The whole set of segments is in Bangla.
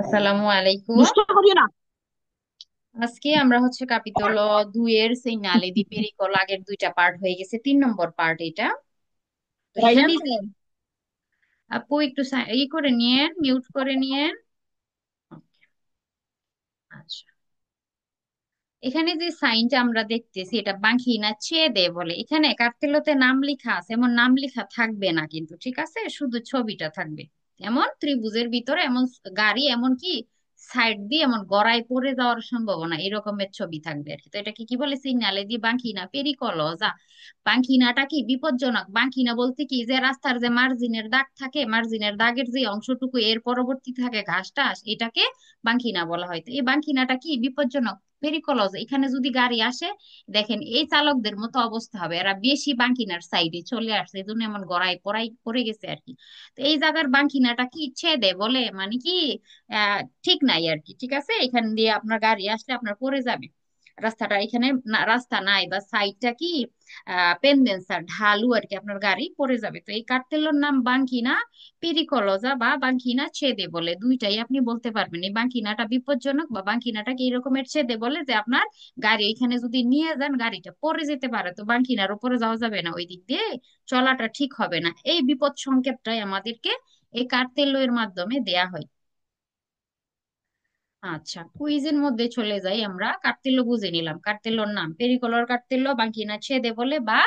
আসসালামু আলাইকুম। দুষ্ট করিও না। আজকে আমরা হচ্ছে কাপিতল 2 এর সিগনালে দি পেরিকল আগের দুইটা পার্ট হয়ে গেছে, 3 নম্বর পার্ট এটা। তো রাইহান এখানে স্যার, আপু একটু করে নিয়েন, মিউট করে নিয়েন। আচ্ছা, এখানে যে সাইনটা আমরা দেখতেছি এটা বাঙ্কি না ছেদে বলে। এখানে কার্তেলোতে নাম লেখা আছে, এমন নাম লেখা থাকবে না কিন্তু, ঠিক আছে, শুধু ছবিটা থাকবে। এমন ত্রিভুজের ভিতরে এমন গাড়ি এমন কি সাইড দিয়ে এমন গড়ায় পড়ে যাওয়ার সম্ভাবনা এরকমের ছবি থাকবে আর কি। তো এটাকে কি বলে? সিগনালে দিয়ে বাঙ্কিনা পেরিকলজা। বাঙ্কিনাটা কি বিপজ্জনক? বাঙ্কিনা বলতে কি, যে রাস্তার যে মার্জিনের দাগ থাকে, মার্জিনের দাগের যে অংশটুকু এর পরবর্তী থাকে ঘাস টাস, এটাকে বাঙ্কিনা বলা হয়। তো এই বাঙ্কিনাটা কি বিপজ্জনক? পেরিকলজ। এখানে যদি গাড়ি আসে, দেখেন এই চালকদের মতো অবস্থা হবে, এরা বেশি বাঙ্কিনার সাইডে চলে আসছে, এই জন্য এমন গড়াই পড়াই পড়ে গেছে আর কি। তো এই জায়গার বাঙ্কিনাটা কি ছেদে বলে, মানে কি ঠিক নাই আর কি, ঠিক আছে। এখান দিয়ে আপনার গাড়ি আসলে আপনার পড়ে যাবে। রাস্তাটা এখানে রাস্তা নাই, বা সাইডটা কি পেন্ডেন্সার ঢালু আর কি, আপনার গাড়ি পড়ে যাবে। তো এই কার্তেলের নাম বাঙ্কিনা পেরিকলজা বা বাঙ্কিনা ছেদে বলে, দুইটাই আপনি বলতে পারবেন। এই বাঙ্কিনাটা বিপজ্জনক বা বাঙ্কিনাটাকে এই রকমের ছেদে বলে যে আপনার গাড়ি এখানে যদি নিয়ে যান গাড়িটা পড়ে যেতে পারে। তো বাঙ্কিনার উপরে যাওয়া যাবে না, ওই দিক দিয়ে চলাটা ঠিক হবে না। এই বিপদ সংকেতটাই আমাদেরকে এই কার্তেলের মাধ্যমে দেয়া হয়। আচ্ছা, কুইজের মধ্যে চলে যাই আমরা। কার্তেলো বুঝে নিলাম, কার্তেলোর নাম পেরিকলর কার্তেলো, বাঙ্কিনা ছেদে বলে, বা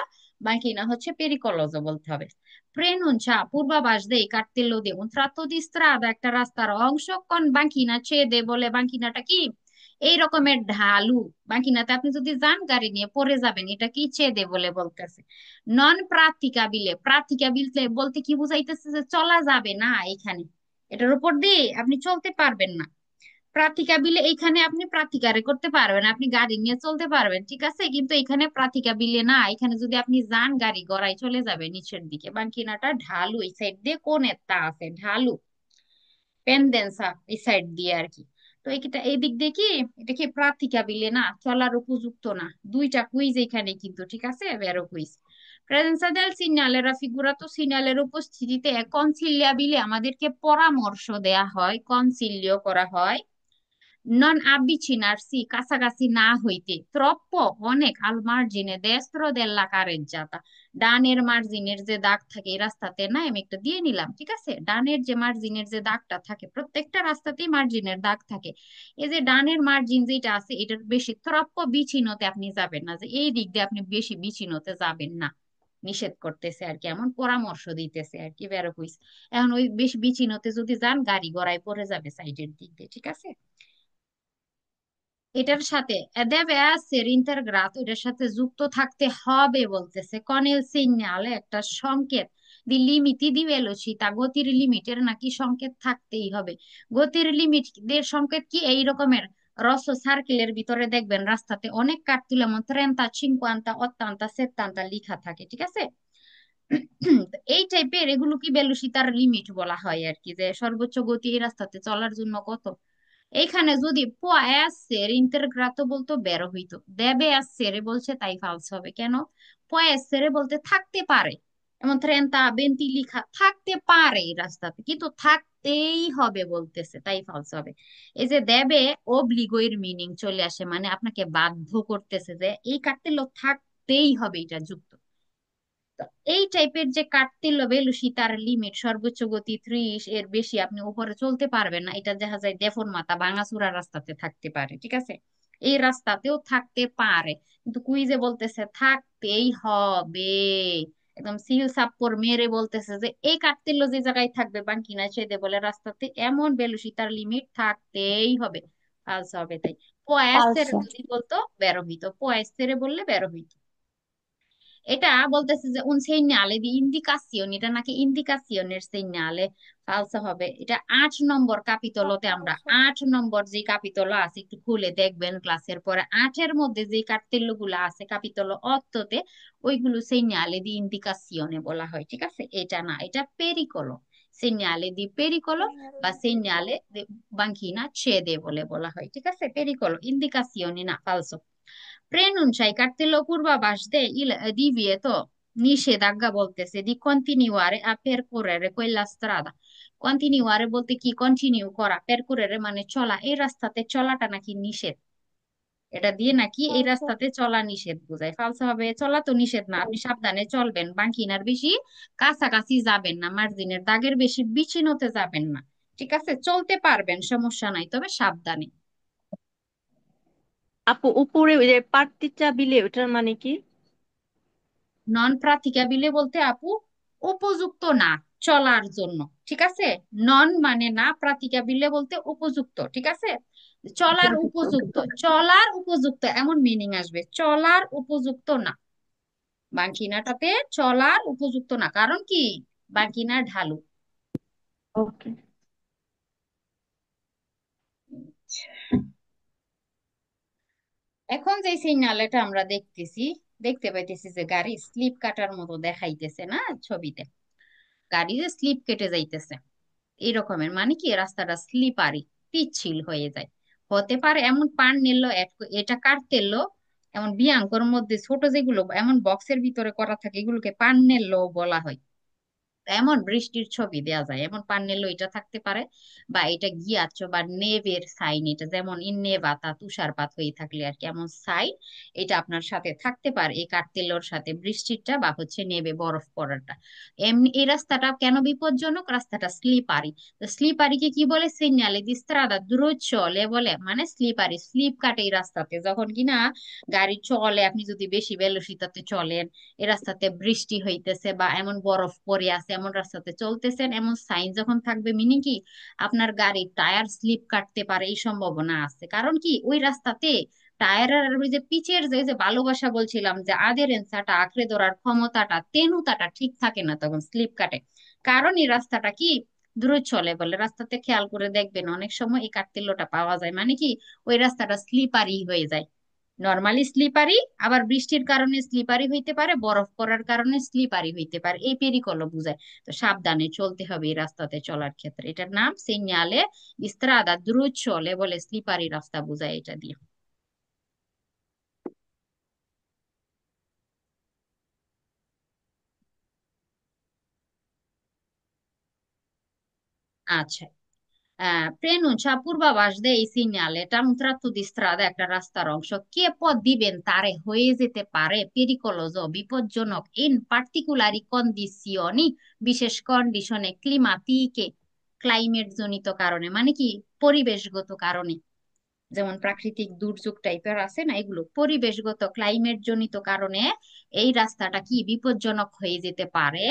বাঙ্কিনা হচ্ছে পেরিকলজও বলতে হবে। প্রেনুঞ্চা পূর্বাভাস দেই কার্তেলো দে un tratto di strada, একটা রাস্তার অংশ কোন বাঙ্কিনা ছেদে বলে। বাঙ্কিনাটা কি এই রকমের ঢালু। বাঙ্কিনাতে আপনি যদি যান গাড়ি নিয়ে পড়ে যাবেন, এটা কি ছেদে বলে বলতেছে। নন প্রাতিকাবিলে, প্রাতিকাবিলে বলতে কি বুঝাইতেছে? যে চলা যাবে না এখানে, এটার উপর দিয়ে আপনি চলতে পারবেন না। প্রার্থিকা বিলে এইখানে আপনি প্রার্থিকারে করতে পারবেন, আপনি গাড়ি নিয়ে চলতে পারবেন, ঠিক আছে, কিন্তু এখানে প্রার্থিকা বিলে না। এখানে যদি আপনি যান গাড়ি গড়াই চলে যাবে নিচের দিকে। বাঙ্কিনাটা ঢালু, এই সাইড দিয়ে কোন একটা আছে ঢালু, পেন্ডেন্সা এই সাইড দিয়ে আর কি। তো এটা এই দিক দিয়ে কি, এটা কি প্রার্থিকা বিলে না, চলার উপযুক্ত না। দুইটা কুইজ এখানে কিন্তু, ঠিক আছে, বেরো কুইজ। প্রেজেন্সা দেল সিগনালের ফিগুরাতো সিগনালের উপস্থিতিতে কনসিলিয়াবিলে আমাদেরকে পরামর্শ দেয়া হয়, কনসিলিও করা হয়। নন avvicinarsi, কাছাকাছি না হইতে। troppo, অনেক, al margine destro della carreggiata, ডানের মার্জিনের যে দাগ থাকে এই রাস্তাতে, না আমি একটা দিয়ে নিলাম, ঠিক আছে। ডানের যে মার্জিনের যে দাগটা থাকে, প্রত্যেকটা রাস্তাতেই মার্জিনের দাগ থাকে। এই যে ডানের মার্জিন যেটা আছে, এটার বেশি troppo vicinoতে আপনি যাবেন না, যে এই দিক দিয়ে আপনি বেশি vicinoতে যাবেন না, নিষেধ করতেছে আর কি, এমন পরামর্শ দিতেছে আর কি, বেরো হইস। এখন ওই বেশি vicinoতে যদি যান গাড়ি গড়ায় পড়ে যাবে সাইডের দিক দিয়ে, ঠিক আছে। এটার সাথে debe essere integrato, এটার সাথে যুক্ত থাকতে হবে বলতেছে। কনেল সিগন্যালে একটা সংকেত, দি লিমিটি দি ভেলোসিটা, গতির লিমিটের নাকি সংকেত থাকতেই হবে। গতির লিমিট দের সংকেত কি এই রকমের? রসো সার্কেলের ভিতরে দেখবেন রাস্তাতে অনেক কার্তুলে যেমন 30, 50, 80, 70 লেখা থাকে, ঠিক আছে। তো এই টাইপের এগুলো কি ভেলোসিটার লিমিট বলা হয় আর কি, যে সর্বোচ্চ গতি এই রাস্তাতে চলার জন্য কত। এইখানে যদি può essere integrato বলতো বেরো হইতো, debe essere বলছে তাই ফালস হবে কেন? può essere বলতে থাকতে পারে, এমন 30, 20 লিখা থাকতে পারে এই রাস্তাতে, কিন্তু থাকতেই হবে বলতেছে, তাই ফালস হবে। এই যে দেবে অব্লিগো এর মিনিং চলে আসে, মানে আপনাকে বাধ্য করতেছে যে এই কাটতে থাকতেই হবে এটা যুক্ত। তো এই টাইপের যে কাটতে ভেলোসি তার লিমিট সর্বোচ্চ গতি 30, এর বেশি আপনি উপরে চলতে পারবেন না, এটা দেখা যায় দেফর মাথা ভাঙাচোরা রাস্তাতে থাকতে পারে, ঠিক আছে। এই রাস্তাতেও থাকতে পারে, কিন্তু কুইজে বলতেছে থাকতেই হবে। একদম সিল সাপ্পর মেরে বলতেছে যে এই কার্তেল্য যে জায়গায় থাকবে বাঙ্কিনা ছেদে বলে রাস্তাতে, এমন ভেলোসি তার লিমিট থাকতেই হবে। ফালস হবে তাই। পোয়াসের পালসা। যদি বলতো বের হইতো, পোয়াসের বললে বের হইতো। এটা বলতেছে যে un segnale di indicazione, এটা নাকি ইন্ডিকাসিয়নের সিগনালে। ফালসা হবে এটা। 8 নম্বর কাপিতলতে আমরা 8 নম্বর যে কাপিতল আছে একটু খুলে দেখবেন ক্লাসের পরে, 8-এর মধ্যে যে কার্তেল্য গুলো আছে কাপিতল অত্ততে, ওইগুলো সেgnale di indicazione বলা হয়, ঠিক আছে। এটা না, এটা পেরিকলো, সেgnale di pericolo বা segnale di banchina cede বলে বলা হয়, ঠিক আছে। পেরিকলো, ইন্ডিকাসিয়নে না, ফালসো। Prenuncia cartello purvavax il divieto, নিষেধাজ্ঞা বলতেছে, di continuare a percorrere quella strada, continue আরে বলতে কি, কন্টিনিউ করা, পেরকুরেরে মানে চলা, এই রাস্তাতে চলাটা নাকি নিষেধ। এটা দিয়ে নাকি এই আচ্ছা। রাস্তাতে চলা নিষেধ বোঝায়। ফালসা ভাবে চলা তো নিষেধ না, আপনি সাবধানে চলবেন, বাঙ্কিনার বেশি কাছাকাছি যাবেন না, মার্জিনের দাগের বেশি বিচ্ছিন্নতে যাবেন না। ঠিক আছে, চলতে পারবেন, সমস্যা নাই, তবে সাবধানে। আপু, উপরে ওই যে পার্তিচা বিলে, ওটার মানে কি? নন প্রাতিকাবিলে বলতে আপু উপযুক্ত না চলার জন্য। ঠিক আছে, নন মানে না, প্রাতিকাবিলে বলতে উপযুক্ত। ঠিক আছে, চলার উপযুক্ত, চলার উপযুক্ত এমন মিনিং আসবে, চলার উপযুক্ত না। বাঙ্কিনাটাতে চলার উপযুক্ত না, কারণ কি, বাঙ্কিনা ঢালু। ওকে। এখন যে সিগন্যালটা আমরা দেখতেছি, দেখতে পাইতেছি যে গাড়ি স্লিপ কাটার মতো দেখাইতেছে না ছবিতে, গাড়ি যে স্লিপ কেটে যাইতেছে এরকমের, মানে কি রাস্তাটা স্লিপারি, পিচ্ছিল হয়ে যায়। হতে পারে এমন পান নিল, এটা কাটতেল, এমন বিয়াঙ্কর মধ্যে ছোট যেগুলো এমন বক্সের ভিতরে করা থাকে এগুলোকে পান নিল বলা হয়। এমন বৃষ্টির ছবি দেওয়া যায়, এমন পান্নেলো এটা থাকতে পারে, বা এটা গিয়াচ্ছ বা নেভের সাইন, এটা যেমন নেভাতা তুষারপাত হয়ে থাকলে আর কি এমন সাইন, এটা আপনার সাথে থাকতে পারে এই কার্তেলোর সাথে, বৃষ্টিটা বা হচ্ছে নেভে বরফ পড়াটা। এমনি এই রাস্তাটা কেন বিপজ্জনক, রাস্তাটা স্লিপারি। তো স্লিপারিকে কি বলে, সিগনালে দি স্ত্রাদা দ্রুত চলে বলে, মানে স্লিপারি, স্লিপ কাটে এই রাস্তাতে যখন কিনা গাড়ি চলে, আপনি যদি বেশি ভেলোসিটিতে চলেন, এ রাস্তাতে বৃষ্টি হইতেছে বা এমন বরফ পড়ে আছে এমন রাস্তাতে চলতেছেন, এমন সাইন যখন থাকবে, মিনিং কি আপনার গাড়ির টায়ার স্লিপ কাটতে পারে, এই সম্ভাবনা আছে। কারণ কি ওই রাস্তাতে টায়ারের ওই যে পিচের যে যে ভালোবাসা বলছিলাম, যে আধেরেন্সাটা আঁকড়ে ধরার ক্ষমতাটা তেনুতাটা ঠিক থাকে না, তখন স্লিপ কাটে। কারণ এই রাস্তাটা কি দ্রুত চলে বলে, রাস্তাতে খেয়াল করে দেখবেন অনেক সময় এই কার্তেল্যটা পাওয়া যায়, মানে কি ওই রাস্তাটা স্লিপারি হয়ে যায়। নর্মালি স্লিপারি, আবার বৃষ্টির কারণে স্লিপারি হইতে পারে, বরফ পড়ার কারণে স্লিপারি হইতে পারে, এই পেরিকলও বুঝায়। তো সাবধানে চলতে হবে এই রাস্তাতে চলার ক্ষেত্রে, এটার নাম সিগনালে ইস্ত্রাদা, দ্রুত চলে বলে, স্লিপারি রাস্তা বুঝায় এটা দিয়ে। আচ্ছা, prenuncia purbabaș de এই সিগনালে un tratto di strada, একটা রাস্তার অংশ, কে পথ দিবেন তারে হয়ে যেতে পারে পেরিকোলজো, বিপজ্জনক, ইন পার্টিকুলারি কন্ডিশনি, বিশেষ কন্ডিশনে, ক্লিমাতিকে, ক্লাইমেট জনিত কারণে, মানে কি পরিবেশগত কারণে, যেমন প্রাকৃতিক দুর্যোগ টাইপের আছে না, এগুলো পরিবেশগত ক্লাইমেট জনিত কারণে এই রাস্তাটা কি বিপজ্জনক হয়ে যেতে পারে।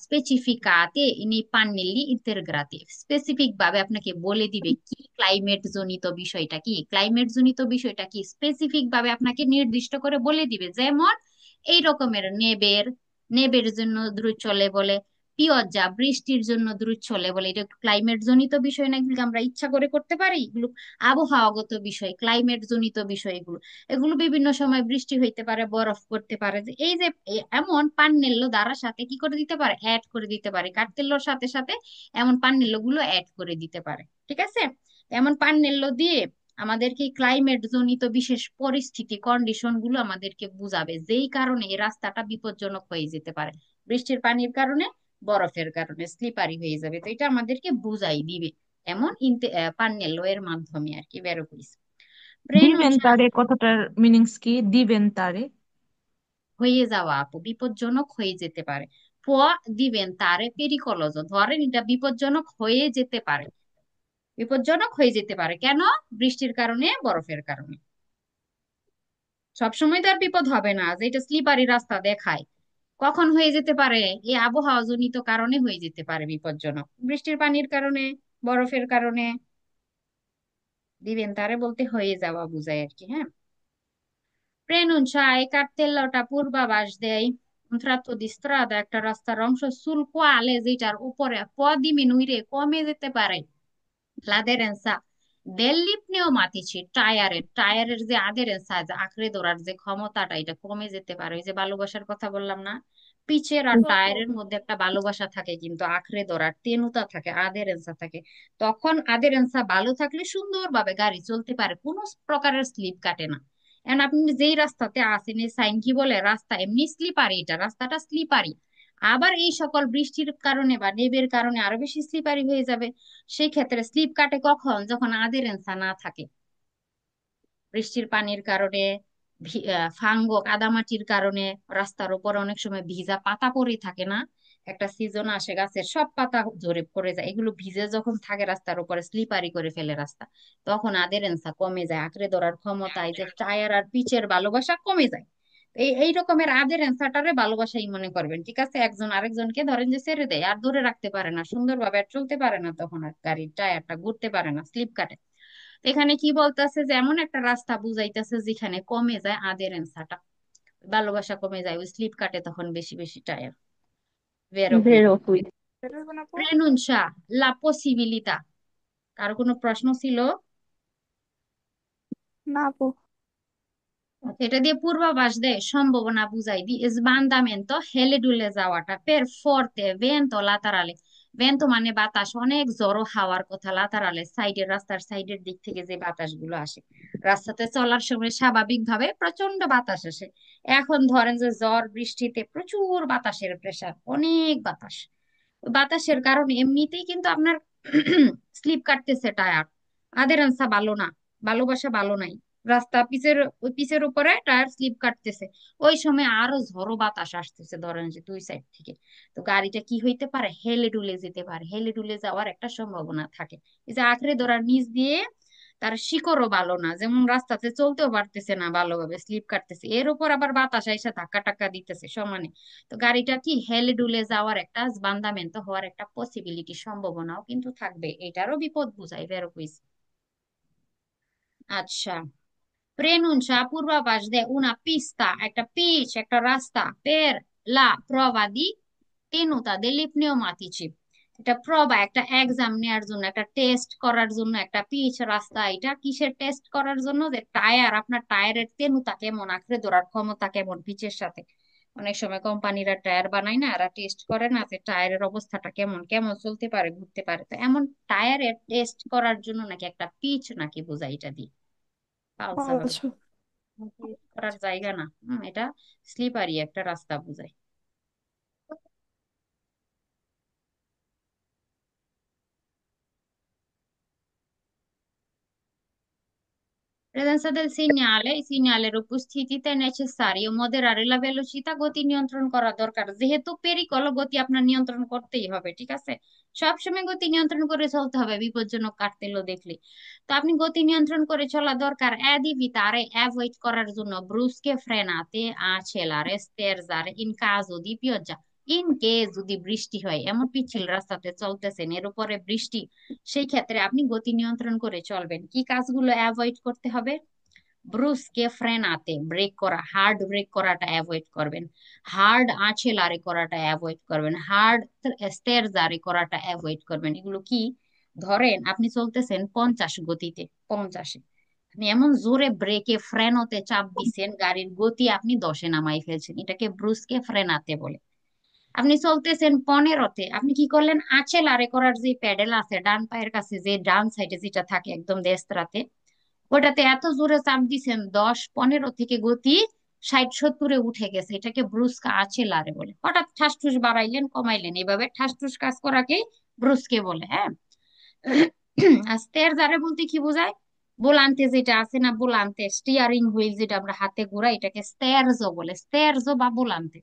স্পেসিফিকাতে ইনি পান্নেলি ইন্তেগ্রাতে, স্পেসিফিক ভাবে আপনাকে বলে দিবে কি ক্লাইমেট জনিত বিষয়টা কি, ক্লাইমেট জনিত বিষয়টা কি স্পেসিফিক ভাবে আপনাকে নির্দিষ্ট করে বলে দিবে। যেমন এই রকমের নেবের, নেবের জন্য দ্রুত চলে বলে, পিয়জ্জা বৃষ্টির জন্য দ্রুত চলে বলে, এটা ক্লাইমেট জনিত বিষয় না, এগুলো আমরা ইচ্ছা করে করতে পারি, এগুলো আবহাওয়াগত বিষয়, ক্লাইমেট জনিত বিষয় এগুলো। এগুলো বিভিন্ন সময় বৃষ্টি হইতে পারে, বরফ পড়তে পারে, যে এই যে এমন পান্নেল্য দ্বারা সাথে কি করে দিতে পারে, অ্যাড করে দিতে পারে, কার্তেল্যর সাথে সাথে এমন পান্নেল্য গুলো অ্যাড করে দিতে পারে। ঠিক আছে, এমন পান্নেল্য দিয়ে আমাদেরকে ক্লাইমেট জনিত বিশেষ পরিস্থিতি, কন্ডিশন গুলো আমাদেরকে বুঝাবে, যেই কারণে এই রাস্তাটা বিপজ্জনক হয়ে যেতে পারে, বৃষ্টির পানির কারণে, বরফের কারণে স্লিপারি হয়ে যাবে, তো এটা আমাদেরকে বুঝাই দিবে। এমন পান্নেলো এর মাধ্যমে আর কি বের করিস। দিবেন প্রেনুচ্ছা তারে কথাটার মিনিংস কি? দিবেন তারে। হয়ে যাওয়া আপু, বিপজ্জনক হয়ে যেতে পারে। পোয়া দিবেন তারে পেরিকলজ, ধরেন এটা বিপজ্জনক হয়ে যেতে পারে, বিপজ্জনক হয়ে যেতে পারে কেন, বৃষ্টির কারণে, বরফের কারণে। সবসময় তো আর বিপদ হবে না, যে এটা স্লিপারি রাস্তা দেখায়, কখন হয়ে যেতে পারে, এই আবহাওয়া জনিত কারণে হয়ে যেতে পারে বিপজ্জনক, বৃষ্টির পানির কারণে, বরফের কারণে। দিবেন তারে বলতে হয়ে যাওয়া বুঝায় আর কি, হ্যাঁ। Prenuncia e cartellata পূর্বাভাস দেয়, un tratto di strada, একটা রাস্তার অংশ, sul quale যেটার উপরে può diminuire কমে যেতে পারে l'aderenza degli pneumatici, টায়ারের, টায়ারের যে আদেরেন্সা, যে আঁকড়ে ধরার যে ক্ষমতাটা, এটা কমে যেতে পারে। ওই যে ভালোবাসার কথা বললাম না, পিচের আর টায়ারের মধ্যে একটা ভালোবাসা থাকে, কিন্তু আঁকড়ে ধরার তেনুতা থাকে, আদেরেন্সা থাকে। তখন আদেরেন্সা ভালো থাকলে সুন্দরভাবে গাড়ি চলতে পারে, কোনো প্রকারের স্লিপ কাটে না। এখন আপনি যেই রাস্তাতে আছেন, এই সাইন কি বলে, রাস্তা এমনি স্লিপারি, এটা রাস্তাটা স্লিপারি, আবার এই সকল বৃষ্টির কারণে বা নেবের কারণে আরো বেশি স্লিপারি হয়ে যাবে। সেই ক্ষেত্রে স্লিপ কাটে কখন, যখন আধেরেন্সা না থাকে, বৃষ্টির পানির কারণে, কাদামাটির কারণে, রাস্তার উপর অনেক সময় ভিজা পাতা পড়ে থাকে না, একটা সিজন আসে গাছের সব পাতা ঝরে পড়ে যায়, এগুলো ভিজে যখন থাকে রাস্তার উপরে স্লিপারি করে ফেলে রাস্তা, তখন আধেরেন্সা কমে যায়, আঁকড়ে ধরার ক্ষমতা, এই যে টায়ার আর পিচের ভালোবাসা কমে যায়। এই রকমের আধেরেন্সাটারে ভালোবাসাই মনে করবেন, ঠিক আছে? একজন আরেকজনকে ধরেন যে ছেড়ে দেয় আর ধরে রাখতে পারে না সুন্দরভাবে, আর চলতে পারে না, তখন আর গাড়ির টায়ারটা ঘুরতে পারে না, স্লিপ কাটে। এখানে কি বলতেছে যে এমন একটা রাস্তা বুঝাইতেছে যেখানে কমে যায় আদেরেন্সাটা, ভালোবাসা কমে যায়, ওই স্লিপ কাটে তখন বেশি বেশি টায়ার। ভেরো কুইক। ভেরো কুইক। বের হইব না আপু? রেনুনসা, লা পসিবিলিতা। কারো কোনো প্রশ্ন ছিল? না আপু। এটা দিয়ে পূর্বাভাস দেয়, সম্ভাবনা বুঝাই দি sbandamento হেলে দুলে যাওয়াটা, পের ফর্তে ভেন্তো লাতারালে। ভেন্তো মানে বাতাস, অনেক জড়ো হাওয়ার কথা, লাতারালে সাইডের, রাস্তার সাইডের দিক থেকে যে বাতাসগুলো আসে, রাস্তাতে চলার সময় স্বাভাবিকভাবে প্রচন্ড বাতাস আসে। এখন ধরেন যে ঝড় বৃষ্টিতে প্রচুর বাতাসের প্রেসার, অনেক বাতাস, ওই বাতাসের কারণে এমনিতেই কিন্তু আপনার স্লিপ কাটতেছে টায়ার, আধেরান্সা ভালো না, ভালোবাসা ভালো নাই, রাস্তা পিচের, ওই পিচের উপরে টায়ার স্লিপ কাটতেছে, ওই সময় আরো ঝড়ো বাতাস আসতেছে ধরেন যে দুই সাইড থেকে, তো গাড়িটা কি হইতে পারে, হেলে ডুলে যেতে পারে, হেলে ডুলে যাওয়ার একটা সম্ভাবনা থাকে। এই যে আঁকড়ে ধরার নিচ দিয়ে তার শিকড়ও ভালো না, যেমন রাস্তাতে চলতেও পারতেছে না ভালোভাবে, স্লিপ কাটতেছে, এর উপর আবার বাতাস এসে ধাক্কা টাক্কা দিতেছে সমানে, তো গাড়িটা কি হেলে ডুলে যাওয়ার একটা বান্দামেন্ট হওয়ার একটা পসিবিলিটি, সম্ভাবনাও কিন্তু থাকবে, এটারও বিপদ বুঝাই ভেরোকুইজ। আচ্ছা, prenuncia পূর্বাভাস দেয় una pista, একটা পিচ, একটা রাস্তা, per la prova di tenuta degli pneumatici, এটা প্রবা, একটা এক্সাম নেওয়ার জন্য, একটা টেস্ট করার জন্য, একটা পিচ রাস্তা, এটা কিসের টেস্ট করার জন্য, যে টায়ার, আপনার টায়ারের তেনুতা কেমন, আঁকড়ে ধরার ক্ষমতা কেমন পিচের সাথে। অনেক সময় কোম্পানিরা টায়ার বানায় না, এরা টেস্ট করে না যে টায়ারের অবস্থাটা কেমন, কেমন চলতে পারে, ঘুরতে পারে, তো এমন টায়ারের টেস্ট করার জন্য নাকি একটা পিচ নাকি বোঝায় এটা দিয়ে, পালসা হবে, আচ্ছা। টেস্ট করার জায়গা না, এটা স্লিপারি একটা রাস্তা বোঝায়। Presenza del segnale, এই সিগন্যালের উপস্থিতিতে necessario moderare la velocità, গতি নিয়ন্ত্রণ করা দরকার, যেহেতু পেরিকল, গতি আপনার নিয়ন্ত্রণ করতেই হবে, ঠিক আছে? সবসময় গতি নিয়ন্ত্রণ করে চলতে হবে, বিপজ্জনক কার্তেলো দেখলে, তো আপনি গতি নিয়ন্ত্রণ করে চলা দরকার, evitare, অ্যাভয়েড করার জন্য, ব্রুসকে ফ্রেনাতে accelerare, sterzare in caso di pioggia, in case যদি বৃষ্টি হয়, এমন পিচ্ছিল রাস্তাতে চলতেছেন, এর উপরে বৃষ্টি, সেই ক্ষেত্রে আপনি গতি নিয়ন্ত্রণ করে চলবেন, কি কাজগুলো অ্যাভয়েড করতে হবে? ব্রুসকে ফ্রেনাতে, ব্রেক করা, হার্ড ব্রেক করাটা অ্যাভয়েড করবেন, হার্ড আঁচেলারে করাটা অ্যাভয়েড করবেন, হার্ড স্টেরজারে করাটা অ্যাভয়েড করবেন। এগুলো কি? ধরেন আপনি চলতেছেন 50 গতিতে, 50-এ, আপনি এমন জোরে ব্রেকে ফ্রেনতে চাপ দিচ্ছেন, গাড়ির গতি আপনি 10-এ নামাই ফেলছেন, এটাকে ব্রুসকে ফ্রেনাতে বলে। আপনি চলতেছেন 15-তে, আপনি কি করলেন, আঁচেলারে করার যে প্যাডেল আছে ডান পায়ের কাছে, যে ডান সাইডে যেটা থাকে একদম দেস্ত্রাতে, ওটাতে এত জোরে চাপ দিছেন, 10-15 থেকে গতি 60-70-এ উঠে গেছে, এটাকে ব্রুস্কা আছে লারে বলে। হঠাৎ ঠাসঠুস বাড়াইলেন কমাইলেন, এইভাবে ঠাসঠুস কাজ করাকে ব্রুস্কে বলে, হ্যাঁ। আর স্টেয়ার জারে বলতে কি বোঝায়? বোলান্তে যেটা আছে না, বোলান্তে স্টিয়ারিং হুইল যেটা আমরা হাতে ঘোরাই, এটাকে স্টেয়ারজো বলে, স্টেয়ারজো বা বোলান্তে,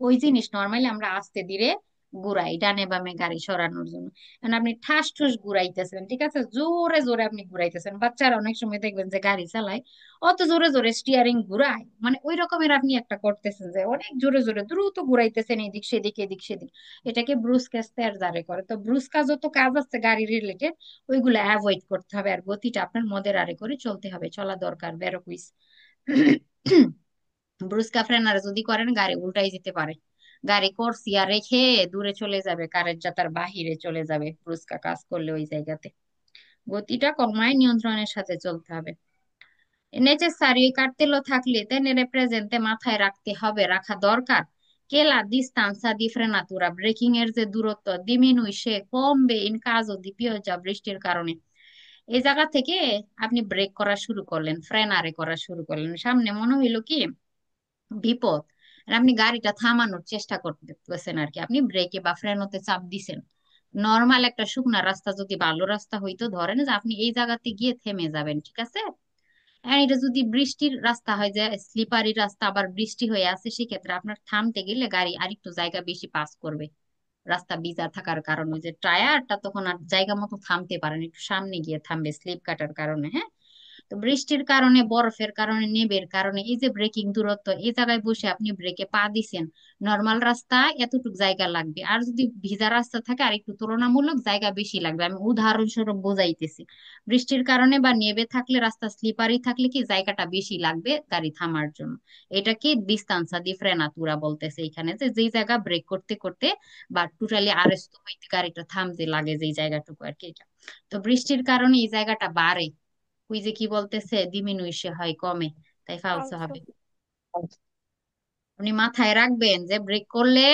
ওই জিনিস নর্মালি আমরা আস্তে ধীরে ঘুরাই ডানে বামে গাড়ি সরানোর জন্য। এখন আপনি ঠাস ঠুস ঘুরাইতেছেন, ঠিক আছে, জোরে জোরে আপনি ঘুরাইতেছেন, বাচ্চারা অনেক সময় দেখবেন যে গাড়ি চালায় অত জোরে জোরে স্টিয়ারিং ঘুরায়, মানে ওই রকমের আপনি একটা করতেছেন যে অনেক জোরে জোরে দ্রুত ঘুরাইতেছেন এদিক সেদিক এদিক সেদিক, এটাকে ব্রুসকা স্টেয়ার জারে করে। তো ব্রুসকা যত কাজ আছে গাড়ি রিলেটেড, ওইগুলো অ্যাভয়েড করতে হবে, আর গতিটা আপনার মদের করে চলতে হবে, চলা দরকার, বেরো কুইস। ব্রুস্কা ফ্রেনার যদি করেন গাড়ি উল্টাই যেতে পারে, গাড়ি করসিয়া রেখে দূরে চলে যাবে, কারের যাতার বাহিরে চলে যাবে ব্রুস্কা কাজ করলে ওই জায়গাতে, গতিটা কমায় নিয়ন্ত্রণের সাথে চলতে হবে। নেচেসারি কার্তেলো থাকলে তেনে প্রেজেন্টে মাথায় রাখতে হবে, রাখা দরকার, কেলা দিস্তান্সা দি ফ্রেনাতুরা, ব্রেকিং এর যে দূরত্ব, সে কমবে ইন কাজো দি পিওজা, বৃষ্টির কারণে। এই জায়গা থেকে আপনি ব্রেক করা শুরু করলেন, ফ্রেনারে করা শুরু করলেন, সামনে মনে হইলো কি বিপদ, আর আপনি গাড়িটা থামানোর চেষ্টা করতেছেন আর কি, আপনি ব্রেকে বা ফ্রেনোতে চাপ দিছেন। নর্মাল একটা শুকনা রাস্তা যদি ভালো রাস্তা হইতো, ধরেন যে আপনি এই জায়গাতে গিয়ে থেমে যাবেন, ঠিক আছে। আর এটা যদি বৃষ্টির রাস্তা হয়, যে স্লিপারি রাস্তা আবার বৃষ্টি হয়ে আছে, সেক্ষেত্রে আপনার থামতে গেলে গাড়ি আরেকটু জায়গা বেশি পাস করবে। রাস্তা ভিজা থাকার কারণে যে টায়ারটা তখন আর জায়গা মতো থামতে পারেন, একটু সামনে গিয়ে থামবে স্লিপ কাটার কারণে, হ্যাঁ। তো বৃষ্টির কারণে, বরফের কারণে, নেবের কারণে এই যে ব্রেকিং দূরত্ব, এই জায়গায় বসে আপনি ব্রেকে পা দিছেন, নর্মাল রাস্তা এতটুকু জায়গা লাগবে, আর যদি ভিজা রাস্তা থাকে আর একটু তুলনামূলক জায়গা বেশি লাগবে। আমি উদাহরণস্বরূপ বোঝাইতেছি। বৃষ্টির কারণে বা নেবে থাকলে, রাস্তা স্লিপারি থাকলে কি জায়গাটা বেশি লাগবে গাড়ি থামার জন্য। এটাকে ডিস্তান্সা দি ফ্রেনাতুরা বলতেছে এখানে, যে যেই জায়গা ব্রেক করতে করতে বা টোটালি আরেস্ট হইতে গাড়িটা থামতে লাগে যেই জায়গাটুকু আর কি, এটা। তো বৃষ্টির কারণে এই জায়গাটা বাড়ে। ওই যে কি বলতেছে, ডিমিনুইশে হয়, কমে, তাই ফালসো হবে। আপনি মাথায় রাখবেন যে ব্রেক করলে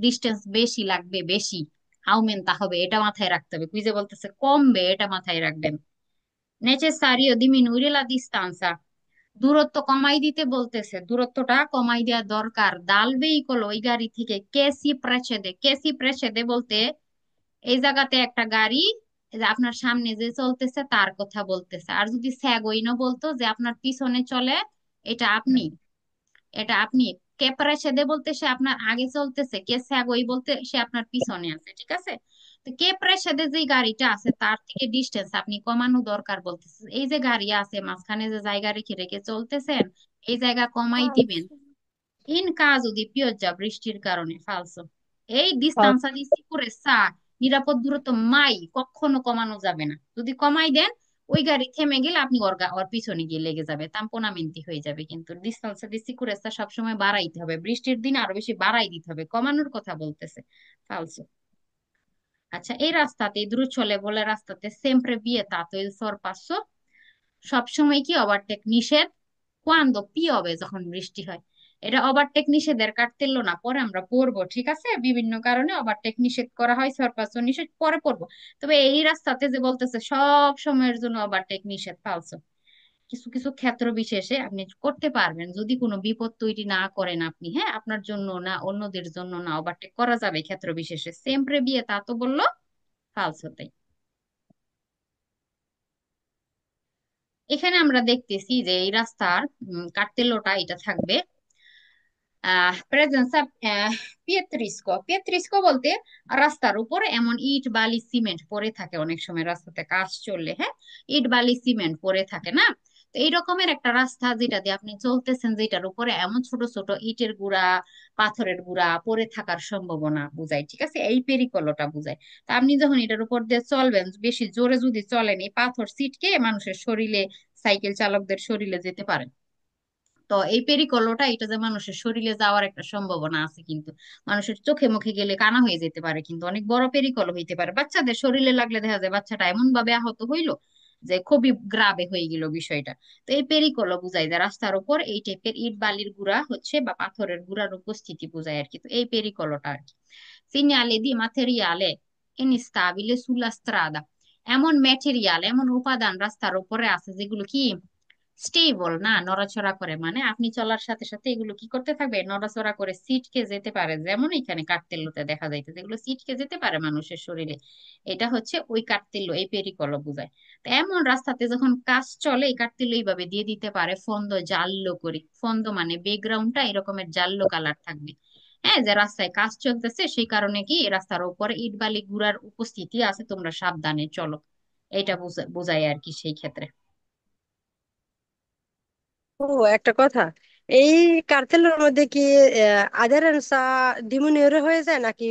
ডিস্টেন্স বেশি লাগবে, বেশি আউমেন্তা হবে, এটা মাথায় রাখতে হবে। কুইজে বলতেছে কমবে, এটা মাথায় রাখবেন। নেচেসারিও ডিমিনুire la distanza, দূরত্ব কমাই দিতে বলতেছে, দূরত্বটা কমাই দেওয়া দরকার। দাল ভেহিকল, ওই গাড়ি থেকে, কেসি প্রেসেদে, কেসি প্রেসেদে বলতে এই জায়গাতে একটা গাড়ি, এই যে আপনার সামনে যে চলতেছে তার কথা বলতেছে। আর যদি স্যাগইনো বলতো যে আপনার পিছনে চলে, এটা আপনি, এটা আপনি। কে প্রেসেদে বলতে সে আপনার আগে চলতেছে, কে স্যাগই বলতে সে আপনার পিছনে আছে, ঠিক আছে। তো কে প্রেসেদে যে গাড়িটা আছে তার থেকে ডিস্টেন্স আপনি কমানো দরকার বলতেছে। এই যে গাড়ি আছে মাঝখানে যে জায়গা রেখে রেখে চলতেছেন, এই জায়গা কমাই দিবেন। ইন caso di pioggia, বৃষ্টির কারণে, ফালসো। এই ডিস্তান্সা দি সিকুরেসা, নিরাপদ দূরত্ব মাই, কখনো কমানো যাবে না। যদি কমাই দেন, ওই গাড়ি থেমে গেলে আপনি ওর পিছনে গিয়ে লেগে যাবে, তাম্পোনামেন্টি হয়ে যাবে। কিন্তু ডিস্তান্সা দি সিকুরেসা সবসময় বাড়াইতে হবে, বৃষ্টির দিন আরো বেশি বাড়াই দিতে হবে, কমানোর কথা বলতেছে। ফালসো। আচ্ছা, এই রাস্তাতে, এই দ্রুতচলে বলে রাস্তাতে, সেমপ্রে vietato il sorpasso, সবসময় কি ওভারটেক নিষেধ। কোয়ান্দো পিওবে, যখন বৃষ্টি হয়। এটা ওভারটেক নিষেধের কাটতেল না, পরে আমরা পড়বো, ঠিক আছে। বিভিন্ন কারণে ওভারটেক নিষেধ করা হয়, সরপাসও নিষেধ, পরে পড়বো। তবে এই রাস্তাতে যে বলতেছে সব সময়ের জন্য ওভারটেক নিষেধ, ফালসো। কিছু কিছু ক্ষেত্র বিশেষে আপনি করতে পারবেন, যদি কোনো বিপদ তৈরি না করেন আপনি, হ্যাঁ, আপনার জন্য না অন্যদের জন্য না, ওভারটেক করা যাবে ক্ষেত্র বিশেষে। সেমপ্রে বিয়ে তা তো বললো, ফালসো তাই। এখানে আমরা দেখতেছি যে এই রাস্তার কার্তেলোটা এটা থাকবে প্রেজেন্স অফ পিয়েত্রিস্কো। পিয়েত্রিস্কো বলতে রাস্তার উপরে এমন ইট বালি সিমেন্ট পড়ে থাকে, অনেক সময় রাস্তাতে কাজ চললে, হ্যাঁ, ইট বালি সিমেন্ট পড়ে থাকে না। তো এই রকমের একটা রাস্তা যেটা দিয়ে আপনি চলতেছেন, যেটার উপরে এমন ছোট ছোট ইটের গুঁড়া, পাথরের গুঁড়া পড়ে থাকার সম্ভাবনা বুঝায়, ঠিক আছে, এই পেরিকলটা বুঝায়। তো আপনি যখন এটার উপর দিয়ে চলবেন, বেশি জোরে যদি চলেন, এই পাথর ছিটকে মানুষের শরীরে, সাইকেল চালকদের শরীরে যেতে পারে। তো এই পেরিকলটা, এটা যে মানুষের শরীরে যাওয়ার একটা সম্ভাবনা আছে, কিন্তু মানুষের চোখে মুখে গেলে কানা হয়ে যেতে পারে, কিন্তু অনেক বড় পেরিকল হইতে পারে। বাচ্চাদের শরীরে লাগলে দেখা যায় বাচ্চাটা এমন ভাবে আহত হইলো যে খুবই গ্রাবে হয়ে গেল বিষয়টা। তো এই পেরিকল বুঝায় যে রাস্তার উপর এই টাইপের ইট বালির গুঁড়া হচ্ছে বা পাথরের গুঁড়ার উপস্থিতি বোঝায় আর কি। তো এই পেরিকলটা আর কি। সিগনালে দি materiale instabile sulla strada, এমন ম্যাটেরিয়াল, এমন উপাদান রাস্তার উপরে আছে যেগুলো কি স্টেবল না, নড়াচড়া করে, মানে আপনি চলার সাথে সাথে এগুলো কি করতে থাকবে, নড়াচড়া করে সিটকে যেতে পারে। যেমন এখানে কার্তেল্যতে দেখা যাইতে, যেগুলো সিটকে যেতে পারে মানুষের শরীরে, এটা হচ্ছে ওই কার্তেল্য, এই পেরিকল বোঝায়। তো এমন রাস্তাতে যখন কাজ চলে, এই কার্তেল্য এইভাবে দিয়ে দিতে পারে ফন্দ জাল্লো করে। ফন্দ মানে ব্যাকগ্রাউন্ডটা এরকমের জাল্লো কালার থাকবে, হ্যাঁ, যে রাস্তায় কাজ চলতেছে, সেই কারণে কি এই রাস্তার উপরে ইট বালি গুড়ার উপস্থিতি আছে, তোমরা সাবধানে চলো, এটা বোঝায় আর কি সেই ক্ষেত্রে। ও, একটা কথা, এই কার্তেলের মধ্যে কি আদারেন্সা ডিমোনিয়র হয়ে যায় নাকি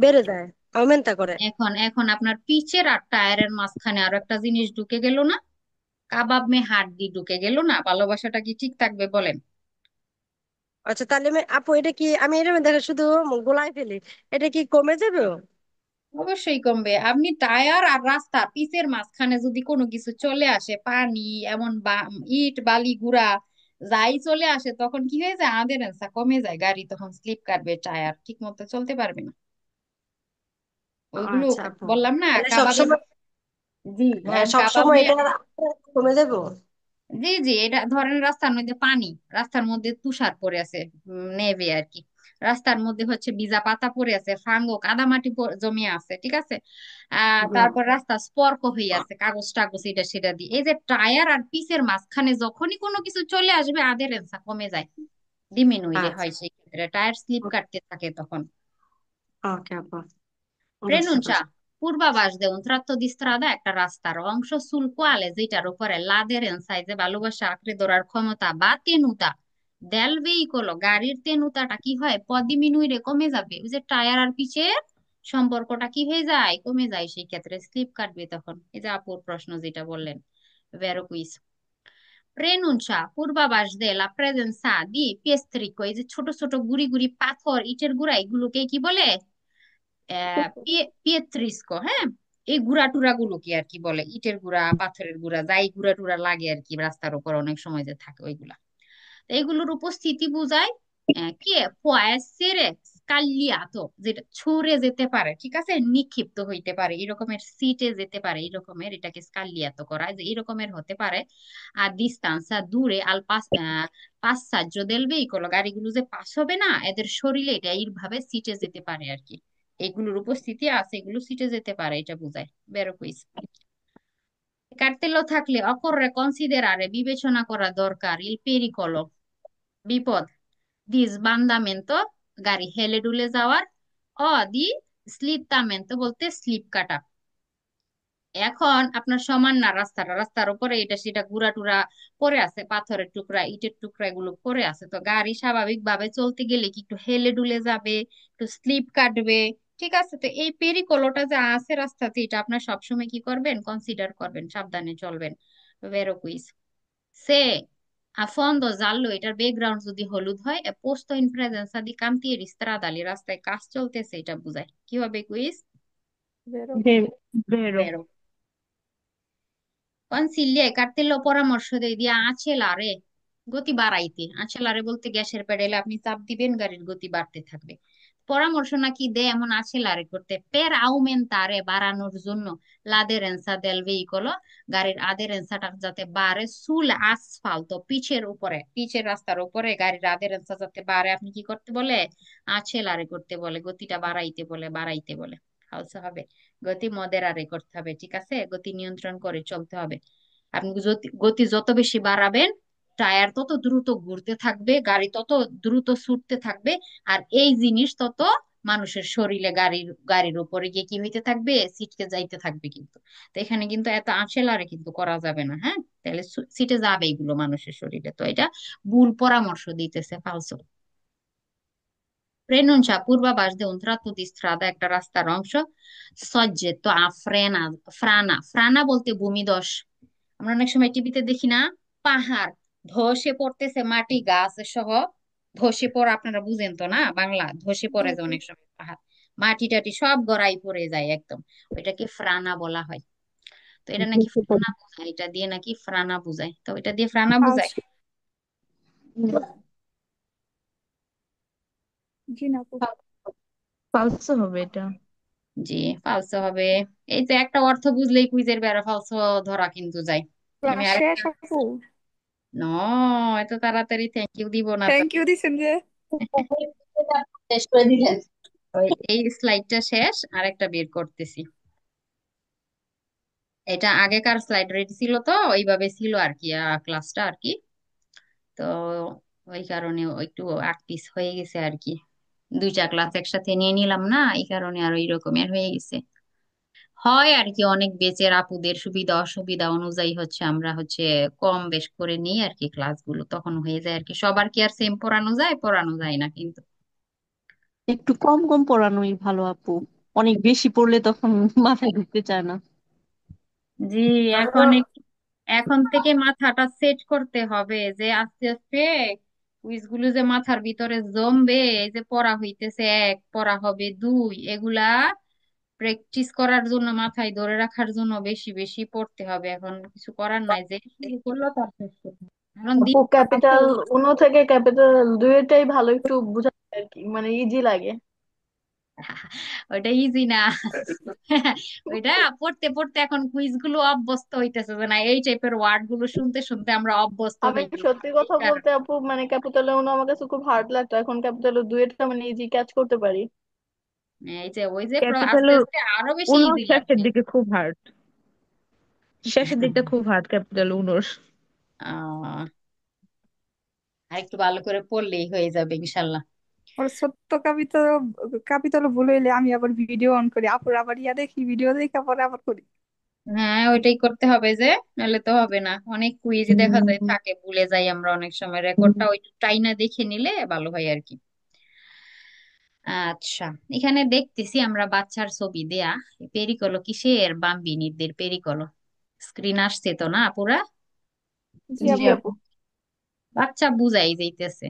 বেড়ে যায়, আউমেন্তা করে? এখন এখন আপনার পিচের আর টায়ারের মাঝখানে আরো একটা জিনিস ঢুকে গেল না, কাবাব মে হাড্ডি ঢুকে গেল না, ভালোবাসাটা কি ঠিক থাকবে বলেন? আচ্ছা, তাহলে আপু, এটা কি আমি এর মধ্যে শুধু গোলাই ফেলি, এটা কি কমে যাবে? অবশ্যই কমবে। আপনি টায়ার আর রাস্তা পিচের মাঝখানে যদি কোনো কিছু চলে আসে, পানি, এমন ইট বালি গুড়া যাই চলে আসে, তখন কি হয়ে যায়, আমাদের কমে যায়, গাড়ি তখন স্লিপ কাটবে, টায়ার ঠিক মতো চলতে পারবে না। ওইগুলো আচ্ছা আপু, বললাম না তাহলে কাবাবের। সবসময়, জি। হ্যাঁ, এখন কাবাব সবসময় মে, এটা কমে যাবে? জি জি, এটা ধরেন রাস্তার মধ্যে পানি, রাস্তার মধ্যে তুষার পড়ে আছে, নেভে আর কি, রাস্তার মধ্যে হচ্ছে ভিজা পাতা পড়ে আছে, ফাঙ্গো কাদামাটি জমিয়ে আছে, ঠিক আছে। তারপর রাস্তা স্পর্ক হয়ে আছে কাগজ টাগজ এটা সেটা দিয়ে, এই যে টায়ার আর পিসের মাঝখানে যখনই কোনো কিছু চলে আসবে আধেরেন্সা কমে যায়, ডিমিনুইলে আচ্ছা। হয় সেই ক্ষেত্রে, টায়ার স্লিপ কাটতে থাকে তখন। ওকে আপা, বুঝতে Prenuncia, পারছি। purvavaș de un tratto di strada একটা রাস্তার অংশ sul quale যেটার উপরে l'aderenza এই যে ভালোবাসা আঁকড়ে ধরার ক্ষমতা বা তেনুতা del veicolo গাড়ির তেনুতাটা কি হয় পদিমিনুইরে কমে যাবে, ওই যে টায়ার আর পিচের সম্পর্কটা কি হয়ে যায়, কমে যায়, সেই ক্ষেত্রে স্লিপ কাটবে তখন। এই যে আপুর প্রশ্ন যেটা বললেন, ভেরো কুইজ। Prenuncia, পূর্বাভাস de la presenza di piestrico এই যে ছোট ছোট গুড়ি গুড়ি পাথর ইটের গুঁড়া, এগুলোকে কি বলে? পিয়েত্রিস্কো, হ্যাঁ। এই গুড়া টুরা গুলোকে আর কি বলে, ইটের গুড়া পাথরের গুড়া, যাই গুড়া টুরা লাগে আর কি রাস্তার উপর অনেক সময় যে থাকে ওইগুলা, তো এইগুলোর উপস্থিতি বোঝায়। কি পয়েসেরে স্কালিয়াতো, যেটা ছুঁড়ে যেতে পারে, ঠিক আছে, নিক্ষিপ্ত হইতে পারে, এরকমের সিটে যেতে পারে, এরকমের এটাকে স্কালিয়াতো করা যে এরকমের হতে পারে। আর ডিস্টান্সা দূরে আল পাস পাসাজ্জো দেল ভেহিকল গাড়িগুলো যে পাস হবে না এদের শরীরে, এটা এইভাবে সিটে যেতে পারে আর কি, এগুলোর উপস্থিতি আছে, এগুলো সিটে যেতে পারে, এটা বোঝায়। বেরো কুইজ। কার্তেলো থাকলে অকর্রে কনসিডেরারে বিবেচনা করা দরকার ইল পেরিকলো বিপদ, দিস বান্দামেন্তো গাড়ি হেলে ডুলে যাওয়ার, দি স্লিপতামেন্তো বলতে স্লিপ কাটা। এখন আপনার সমান না রাস্তাটা, রাস্তার উপরে এটা সেটা গুড়া টুরা পড়ে আছে, পাথরের টুকরা ইটের টুকরা এগুলো পড়ে আছে, তো গাড়ি স্বাভাবিক ভাবে চলতে গেলে কি একটু হেলে ডুলে যাবে, একটু স্লিপ কাটবে, ঠিক আছে। তো এই পেরিকোলোটা যে আছে রাস্তাতে, এটা আপনার সবসময় কি করবেন, কনসিডার করবেন, সাবধানে চলবেন। ভেরো কুইজ। সে আফন্দ জানলো এটার ব্যাকগ্রাউন্ড যদি হলুদ হয়, এ পোস্তো ইন প্রেজেন্সা দি কান্তিয়ে স্ত্রাদালি রাস্তায় কাজ চলতেছে, এটা বোঝায়। কি হবে কুইজ? ভেরো। ভেরো। কনসিলিয়ায় কার্তেল্য পরামর্শ দেয় দিয়া আছেলারে গতি বাড়াইতে, আছেলারে বলতে গ্যাসের প্যাডেলে আপনি চাপ দিবেন গাড়ির গতি বাড়তে থাকবে, পরামর্শ নাকি দেয় এমন আছেলারে করতে, পের আউমেন্তারে বাড়ানোর জন্য লাদেরেন্সা দেল ভেহিকলো গাড়ির আদেরেন্সাটা যাতে বাড়ে, সুল আসফাল্তো পিচের উপরে, পিচের রাস্তার উপরে গাড়ির আদেরেন্সা যাতে বাড়ে, আপনি কি করতে বলে, আছেলারে করতে বলে, গতিটা বাড়াইতে বলে, বাড়াইতে বলে। হালকা হবে, গতি মদেরারে করতে হবে, ঠিক আছে, গতি নিয়ন্ত্রণ করে চলতে হবে। আপনি গতি যত বেশি বাড়াবেন, টায়ার তত দ্রুত ঘুরতে থাকবে, গাড়ি তত দ্রুত ছুটতে থাকবে, আর এই জিনিস তত মানুষের শরীরে গাড়ির গাড়ির উপরে গিয়ে কি হইতে থাকবে, সিটকে যাইতে থাকবে কিন্তু। তো এখানে কিন্তু এত আঁচেলারে কিন্তু করা যাবে না, হ্যাঁ, তাহলে সিটে যাবে এগুলো মানুষের শরীরে, তো এটা ভুল পরামর্শ দিতেছে, ফালসো। Prenuncia পূর্বাভাস de un tratto di strada একটা রাস্তার অংশ soggetto a frana, ফ্রানা বলতে ভূমিধস, আমরা অনেক সময় টিভিতে দেখি না, পাহাড় ধসে পড়তেছে, মাটি গাছ সহ ধসে পড়ে, আপনারা বুঝেন তো না বাংলা, ধসে পড়ে যে অনেক সময় পাহাড়, মাটি টাটি সব গড়াই পড়ে যায় একদম, ওইটাকে ফ্রানা বলা হয়। তো এটা নাকি ফ্রানা বোঝায়, এটা দিয়ে নাকি ফ্রানা বোঝায়, তো এটা দিয়ে ফ্রানা বোঝায়। ফালসো। জি না আপু। ফালসো হবে এটা। জি, ফালসো হবে। এই যে একটা অর্থ বুঝলেই কুইজের বেড়া ফালসো ধরা কিন্তু যায়। আমি ক্লাস শেষ আরেকটা, আপু? ন এত তাড়াতাড়ি থ্যাংক ইউ দিব না তো। থ্যাংক ইউ দিছেন যে। শেষ করে দিলেন, এই স্লাইডটা শেষ, আরেকটা বের করতেছি। এটা আগেকার স্লাইড রেডি ছিল তো ওইভাবে ছিল আর কি, ক্লাসটা আর কি, তো ওই কারণে একটু 8 পিস হয়ে গেছে আর কি, 2টা ক্লাস একসাথে নিয়ে নিলাম না, এই কারণে আর ওই রকমের হয়ে গেছে। হয় আর কি, অনেক বেচের আপুদের সুবিধা অসুবিধা অনুযায়ী হচ্ছে আমরা হচ্ছে কম বেশ করে নিই আর কি ক্লাসগুলো, তখন হয়ে যায় আর কি, সবার কি আর সেম পড়ানো যায়, পড়ানো যায় না কিন্তু। একটু কম কম পড়ানোই ভালো আপু, অনেক বেশি পড়লে তখন মাথায় ঢুকতে চায় না। জি, এখন এখন থেকে মাথাটা সেট করতে হবে যে আস্তে আস্তে কুইজগুলো যে মাথার ভিতরে জমবে, এই যে পড়া হইতেছে এক, পড়া হবে দুই, এগুলা প্র্যাকটিস করার জন্য, মাথায় ধরে রাখার জন্য বেশি বেশি পড়তে হবে, এখন কিছু করার নাই, যে শুরু করলো তার শেষ করতে হবে। কারণ দিন আপু ক্যাপিটাল উনো থেকে ক্যাপিটাল দুইটাই ভালো, একটু বোঝা যায় আর কি, মানে ইজি লাগে। ওটা ইজি না। ওইটা পড়তে পড়তে এখন কুইজ গুলো অভ্যস্ত হইতেছে, যে না এই টাইপের ওয়ার্ড গুলো শুনতে শুনতে আমরা অভ্যস্ত আমি হয়ে গেছি সত্যি এই কথা বলতে কারণে। আপু, মানে ক্যাপিটাল উনো আমার কাছে খুব হার্ড লাগতো, এখন ক্যাপিটাল দুয়েটা মানে ইজি ক্যাচ করতে পারি। এই যে ওই যে আস্তে ক্যাপিটালের আস্তে আরো বেশি উনো ইজি শেষের লাগবে। দিকে খুব হার্ড, শেষের দিকটা খুব হার্ড ক্যাপিটাল উনোর। আহ আর একটু ভালো করে পড়লেই হয়ে যাবে ইনশাল্লাহ। ওর সত্য কাপিতাল, কাপিতাল ভুল হইলে আমি আবার ভিডিও অন করি, আপুর আবার ইয়া দেখি, ভিডিও দেখে পরে আবার করি। হ্যাঁ ওইটাই করতে হবে, যে নাহলে তো হবে না। অনেক কুইজ দেখা যায় থাকে, ভুলে যাই আমরা অনেক সময়, রেকর্ডটা ওই টাইনা দেখে নিলে ভালো হয় আর কি। আচ্ছা, এখানে দেখতেছি আমরা বাচ্চার ছবি দেয়া। পেরিকলো কিসের? বাম্বিনীদের পেরিকলো। স্ক্রিন আসছে তো না পুরা? জি জি আপু। আপু। বাচ্চা বুঝাই যাইতেছে।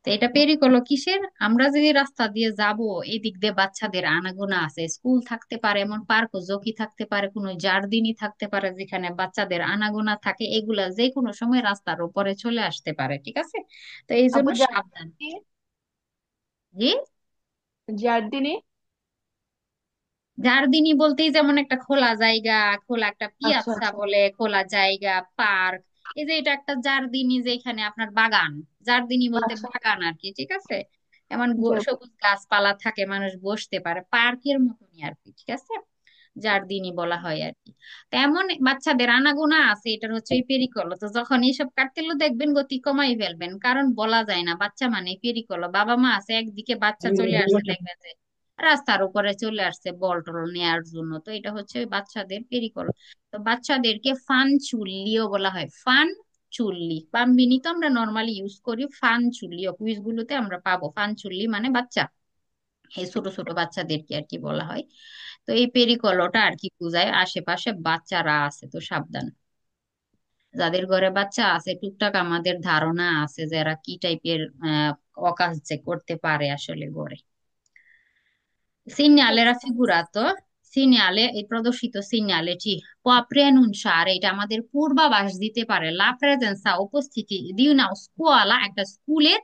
তো এটা পেরিকলো কিসের? আমরা যদি রাস্তা দিয়ে যাব, এদিক দিয়ে বাচ্চাদের আনাগোনা আছে, স্কুল থাকতে পারে, এমন পার্ক ও জকি থাকতে পারে, কোনো জারদিনি থাকতে পারে যেখানে বাচ্চাদের আনাগোনা থাকে, এগুলা যে কোনো সময় রাস্তার উপরে চলে আসতে পারে, ঠিক আছে? তো এই জন্য আপু সাবধান। জার্নি, জি। জার্দিনি। জারদিনি বলতেই যেমন একটা খোলা জায়গা, খোলা একটা আচ্ছা পিয়াচ্ছা আচ্ছা। বলে, খোলা জায়গা, পার্ক। এই যে এটা একটা জারদিনি, যেখানে আপনার বাগান। জারদিনি বলতে আচ্ছা। বাগান আর কি, ঠিক আছে? এমন জি আপু। সবুজ গাছপালা থাকে, মানুষ বসতে পারে, পার্কের মতনই আর কি, ঠিক আছে? জারদিনি বলা হয় আর কি। তেমন বাচ্চাদের আনাগোনা আছে, এটার হচ্ছে এই পেরিকলো। তো যখন এইসব কাটতেলো দেখবেন, গতি কমাই ফেলবেন, কারণ বলা যায় না বাচ্চা মানে পেরিকলো। বাবা মা আছে একদিকে, বাচ্চা চলে আসছে দেখবেন যে রাস্তার উপরে চলে আসছে বল টল নেয়ার জন্য। তো এটা হচ্ছে ওই বাচ্চাদের পেরিকল। তো বাচ্চাদেরকে ফান চুল্লিও বলা হয়, ফান চুল্লি। পাম্বিনি তো আমরা নর্মালি ইউজ করি, ফান চুল্লিও কুইজ গুলোতে আমরা পাবো। ফান চুল্লি মানে বাচ্চা, এই ছোট ছোট বাচ্চাদেরকে আর কি বলা হয়। তো এই পেরিকলটা আর কি বোঝায়, আশেপাশে বাচ্চারা আছে তো সাবধান। যাদের ঘরে বাচ্চা আছে, টুকটাক আমাদের ধারণা আছে যে এরা কি টাইপের অকাজ যে করতে পারে আসলে ঘরে। Segnale raffigurato, segnale এই প্রদর্শিত সিগন্যালটি può preannunciare, এটা আমাদের পূর্বাভাস দিতে পারে, la presenza উপস্থিতি di una scuola, একটা স্কুলের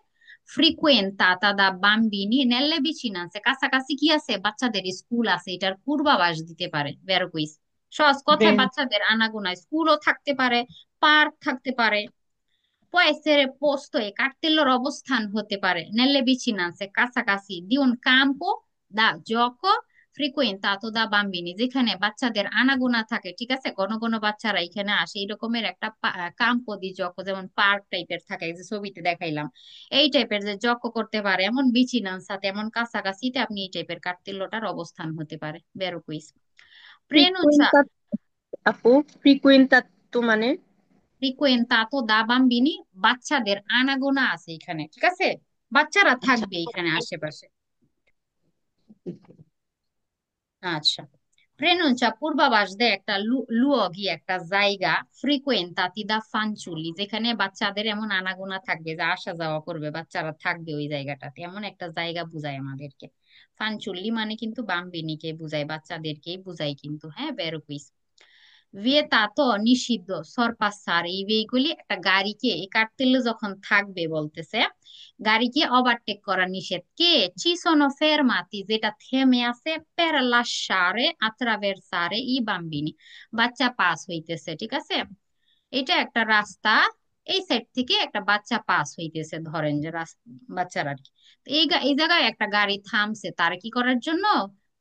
frequentata da bambini nelle vicinanze, কাছাকাছি কি আছে, বাচ্চাদের স্কুল আছে, এটার পূর্বাভাস দিতে পারে। ভেরো কুইজ, সহজ কথায় বেশ। বাচ্চাদের আনাগোনা, স্কুলও থাকতে পারে, পার্ক থাকতে পারে। può essere posto, e cartello অবস্থান হতে পারে, nelle vicinanze কাছাকাছি, di un campo da gioco frequentato da bambini, যেখানে বাচ্চাদের আনাগোনা থাকে, ঠিক আছে? ঘন ঘন বাচ্চারা এখানে আসে, এরকমের একটা কাম্পো দি জকো, যেমন পার্ক টাইপের থাকে, এই যে ছবিতে দেখাইলাম, এই টাইপের যে জকো করতে পারে, এমন বিচিনান সাথে, এমন কাছাকাছিতে আপনি এই টাইপের কার্তিল্যটার অবস্থান হতে পারে। বেরো কুইজ। প্রেনুনসা, ফ্রিকুয়েন্টা, আপু ফ্রিকুয়েন্টা তো মানে? ফ্রিকুয়েন্তাতো দা বাম্বিনি, বাচ্চাদের আনাগোনা আছে এখানে, ঠিক আছে? বাচ্চারা আচ্ছা। থাকবে এখানে আশেপাশে। আচ্ছা, প্রেনুনচা পূর্বাভাস দেয় একটা লুওগি, একটা জায়গা, ফ্রিকুয়েন্তাতি দা ফানচুলি, যেখানে বাচ্চাদের এমন আনাগোনা থাকবে, যে আসা যাওয়া করবে, বাচ্চারা থাকবে ওই জায়গাটাতে, এমন একটা জায়গা বুঝায় আমাদেরকে। ফানচুল্লি মানে কিন্তু বাম্বিনিকে বুঝায়, বাচ্চাদেরকেই বুঝায় কিন্তু, হ্যাঁ বেরো কুইজ। vietato নিষিদ্ধ, সরপাসার, এই veicoli, একটা গাড়িকে এই কার্তেলে যখন থাকবে বলতেছে, গাড়িকে ওভারটেক করা নিষেধ। কে? ci sono fermati, যেটা থেমে আছে, per lasciare attraversare i bambini, বাচ্চা পাস হইতেছে, ঠিক আছে? এটা একটা রাস্তা, এই সাইড থেকে একটা বাচ্চা পাস হইতেছে, ধরেন যে বাচ্চারা আর কি। তো এই জায়গায় একটা গাড়ি থামছে, তার কি করার জন্য?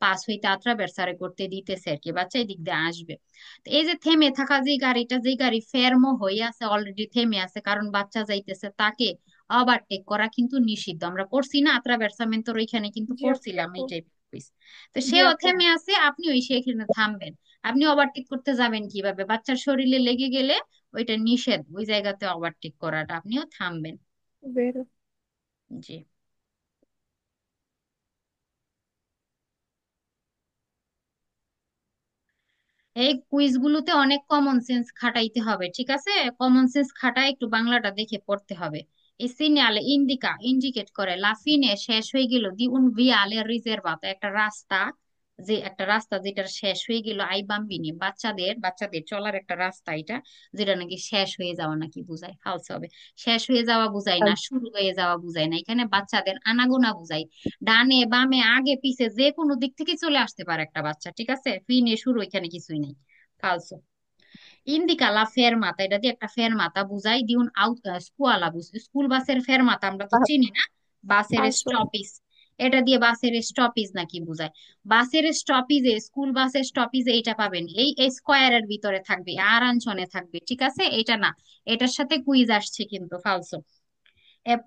পাস হইতে, আত্রাবের্সারে করতে দিতেছে আর কি, বাচ্চা এই দিক দিয়ে আসবে। তো এই যে থেমে থাকা যে গাড়িটা, যে গাড়ি ফেরমো হয়ে আছে, অলরেডি থেমে আছে, কারণ বাচ্চা যাইতেছে, তাকে ওভারটেক করা কিন্তু নিষিদ্ধ। আমরা পড়ছি না আত্রাবের্সামেন্টর ওইখানে, কিন্তু জি পড়ছিলাম আপু। এই টাইপ কুইজ। তো জি সেও আপু। থেমে আছে, আপনিও সেখানে থামবেন। আপনি ওভারটেক করতে যাবেন কিভাবে? বাচ্চার শরীরে লেগে গেলে ওইটা নিষেধ, ওই জায়গাতে ওভারটেক করাটা, আপনিও থামবেন। বের। জি। এই কুইজগুলোতে অনেক কমন সেন্স খাটাইতে হবে, ঠিক আছে? কমন সেন্স খাটাই একটু বাংলাটা দেখে পড়তে হবে। এই সিগন্যালে ইন্ডিকা ইন্ডিকেট করে, লাফিনে শেষ হয়ে গেল, দি উন ভিয়ালে রিজার্ভাতো, একটা রাস্তা যে একটা রাস্তা যেটা শেষ হয়ে গেল আই বাম্বিনি, বাচ্চাদের বাচ্চাদের চলার একটা রাস্তা এটা, যেটা নাকি শেষ হয়ে যাওয়া নাকি বুঝায়, ফালসে হবে। শেষ হয়ে যাওয়া বুঝায় না, শুরু হয়ে যাওয়া বুঝায় না, এখানে বাচ্চাদের আনাগোনা বুঝায়। ডানে বামে আগে পিছে যে কোনো দিক থেকে চলে আসতে পারে একটা বাচ্চা, ঠিক আছে, ফিনে শুরু এখানে কিছুই নেই, ফালসো। ইন্দিকা লা ফেরমাতা, এটা দিয়ে একটা ফেরমাতা বুঝাই দিউন আউট স্কুয়ালা বুঝ, স্কুল বাসের ফেরমাতা আমরা তো চিনি না, বাসের আচ্ছা। স্টপিজ। এটা দিয়ে বাসের স্টপিজ নাকি বুঝায়। বাসের স্টপিজে, স্কুল বাসের স্টপিজে এটা পাবেন, এই স্কোয়ারের ভিতরে থাকবে, আরাঞ্চনে থাকবে, ঠিক আছে, এটা না, এটার সাথে কুইজ আসছে কিন্তু, ফালসো।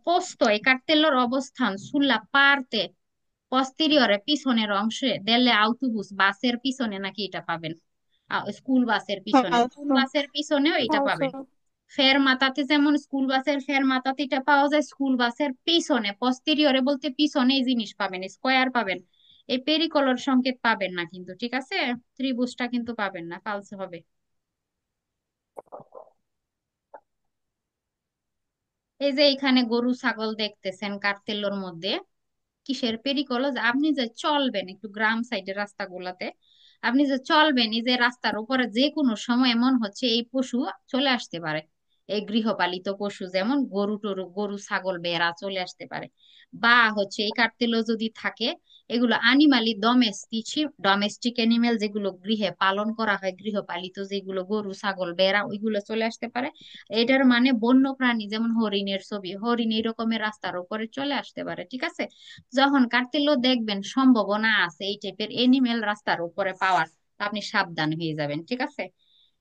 পোস্ত এই কার্তেলের অবস্থান সুল্লা পার্তে পস্তেরিয়রে পিছনের অংশে দেলে আউটোবুস বাসের পিছনে নাকি এটা পাবেন, স্কুল বাসের পিছনে, স্কুল ফালসো। বাসের পিছনেও এটা ফালসো। পাবেন। ফের মাথাতে যেমন স্কুল বাসের ফের মাথাতে এটা পাওয়া যায়, স্কুল বাসের পিছনে পস্টেরিয়রে বলতে পিছনে এই জিনিস পাবেন, স্কোয়ার পাবেন। এই পেরিকলর সংকেত পাবেন না কিন্তু, ঠিক আছে, ত্রিভুজটা কিন্তু পাবেন না, ফালসে হবে। এই যে এখানে গরু ছাগল দেখতেছেন কার্তেলোর মধ্যে, কিসের পেরিকলস, আপনি যে চলবেন একটু গ্রাম সাইডের রাস্তাগুলাতে, আপনি যে চলবেন এই যে রাস্তার উপরে যে কোনো সময় এমন হচ্ছে এই পশু চলে আসতে পারে, এই গৃহপালিত পশু যেমন গরু টরু, গরু ছাগল ভেড়া চলে আসতে পারে। বা হচ্ছে এই কার্তেলও যদি থাকে, এগুলো আনিমালি ডোমেস্টিক, ডোমেস্টিক এনিমেল, যেগুলো গৃহে পালন করা হয়, গৃহপালিত যেগুলো গরু ছাগল ভেড়া, ওইগুলো চলে আসতে পারে। এটার মানে বন্য প্রাণী যেমন হরিণের ছবি, হরিণ এই রকমের রাস্তার উপরে চলে আসতে পারে, ঠিক আছে। যখন কার্তেলো দেখবেন সম্ভাবনা আছে এই টাইপের এনিমেল রাস্তার উপরে পাওয়ার, আপনি সাবধান হয়ে যাবেন, ঠিক আছে।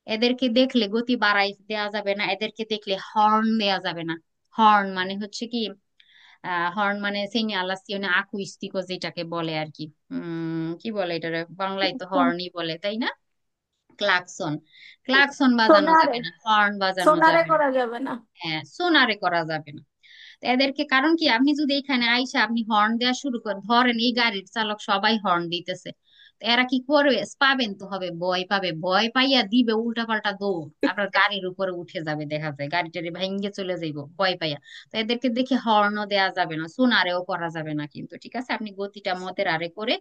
এদেরকে দেখলে গতি বাড়াই দেওয়া যাবে না, এদেরকে দেখলে হর্ন দেওয়া যাবে না। হর্ন মানে হচ্ছে কি, হর্ন মানে সিগনালাসিওনে আকুইস্টিকো যেটাকে বলে আর কি, কি বলে এটা, বাংলায় তো হর্নই বলে তাই না, ক্লাকসন। ক্লাকসন বাজানো সোনারে, যাবে না, হর্ন বাজানো সোনারে যাবে না। করা যাবে না। হ্যাঁ, সোনারে করা যাবে না। তো এদেরকে, কারণ কি, আপনি যদি এখানে আইসা আপনি হর্ন দেওয়া শুরু করেন, ধরেন এই গাড়ির চালক সবাই হর্ন দিতেছে, তো এরা কি করবে, পাবেন তো হবে, ভয় পাবে, ভয় পাইয়া দিবে উল্টা পাল্টা দৌড়, আপনার গাড়ির উপরে উঠে যাবে, দেখা যায় গাড়ি টাড়ি ভেঙে চলে যাইবো ভয় পাইয়া। তো এদেরকে দেখে হর্নও দেওয়া যাবে না, সোনারেও করা যাবে না কিন্তু, ঠিক আছে। আপনি গতিটা মদের আরে করে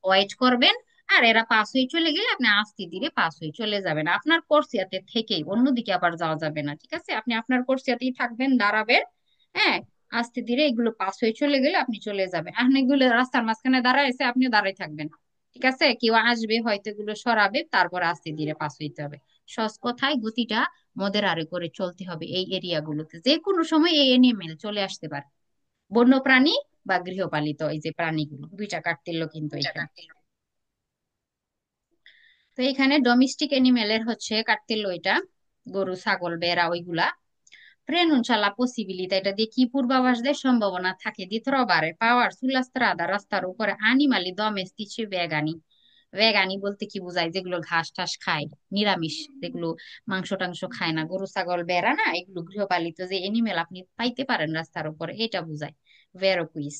ওয়েট করবেন, আর এরা পাস হয়ে চলে গেলে আপনি আস্তে ধীরে পাস হয়ে চলে যাবেন, আপনার কোর্সিয়াতে থেকেই অন্যদিকে আবার যাওয়া যাবে না, ঠিক আছে, আপনি আপনার কোর্সিয়াতেই থাকবেন, দাঁড়াবেন। হ্যাঁ, আস্তে ধীরে এগুলো পাস হয়ে চলে গেলে আপনি চলে যাবেন, এখন এগুলো রাস্তার মাঝখানে দাঁড়াইছে, আপনিও দাঁড়াই থাকবেন, ঠিক আছে, কেউ আসবে হয়তো এগুলো সরাবে, তারপর আস্তে ধীরে পাস হইতে হবে। সহজ কথায় গতিটা মদের আরে করে চলতে হবে, এই এরিয়া গুলোতে যে কোনো সময় এই এনিমেল চলে আসতে পারে, বন্য প্রাণী বা গৃহপালিত এই যে প্রাণীগুলো, দুইটা কাটতিল কিন্তু এখানে। তো এখানে ডোমেস্টিক এনিমেলের হচ্ছে কার্তিল এটা, গরু ছাগল ভেড়া ওইগুলা। prenuncia la possibilità, এটা দিয়ে কি পূর্বাভাস দেয়, সম্ভাবনা থাকে di trovare পাওয়ার sulla strada রাস্তার উপরে animali domestici vegani। ভেগানি বলতে কি বোঝায়, যেগুলো ঘাস টাস খায়, নিরামিষ, যেগুলো মাংস টাংস খায় না, গরু ছাগল ভেড়া না, এগুলো গৃহপালিত যে এনিমেল আপনি পাইতে পারেন রাস্তার উপরে, এটা বোঝায় ভেরো কুইজ।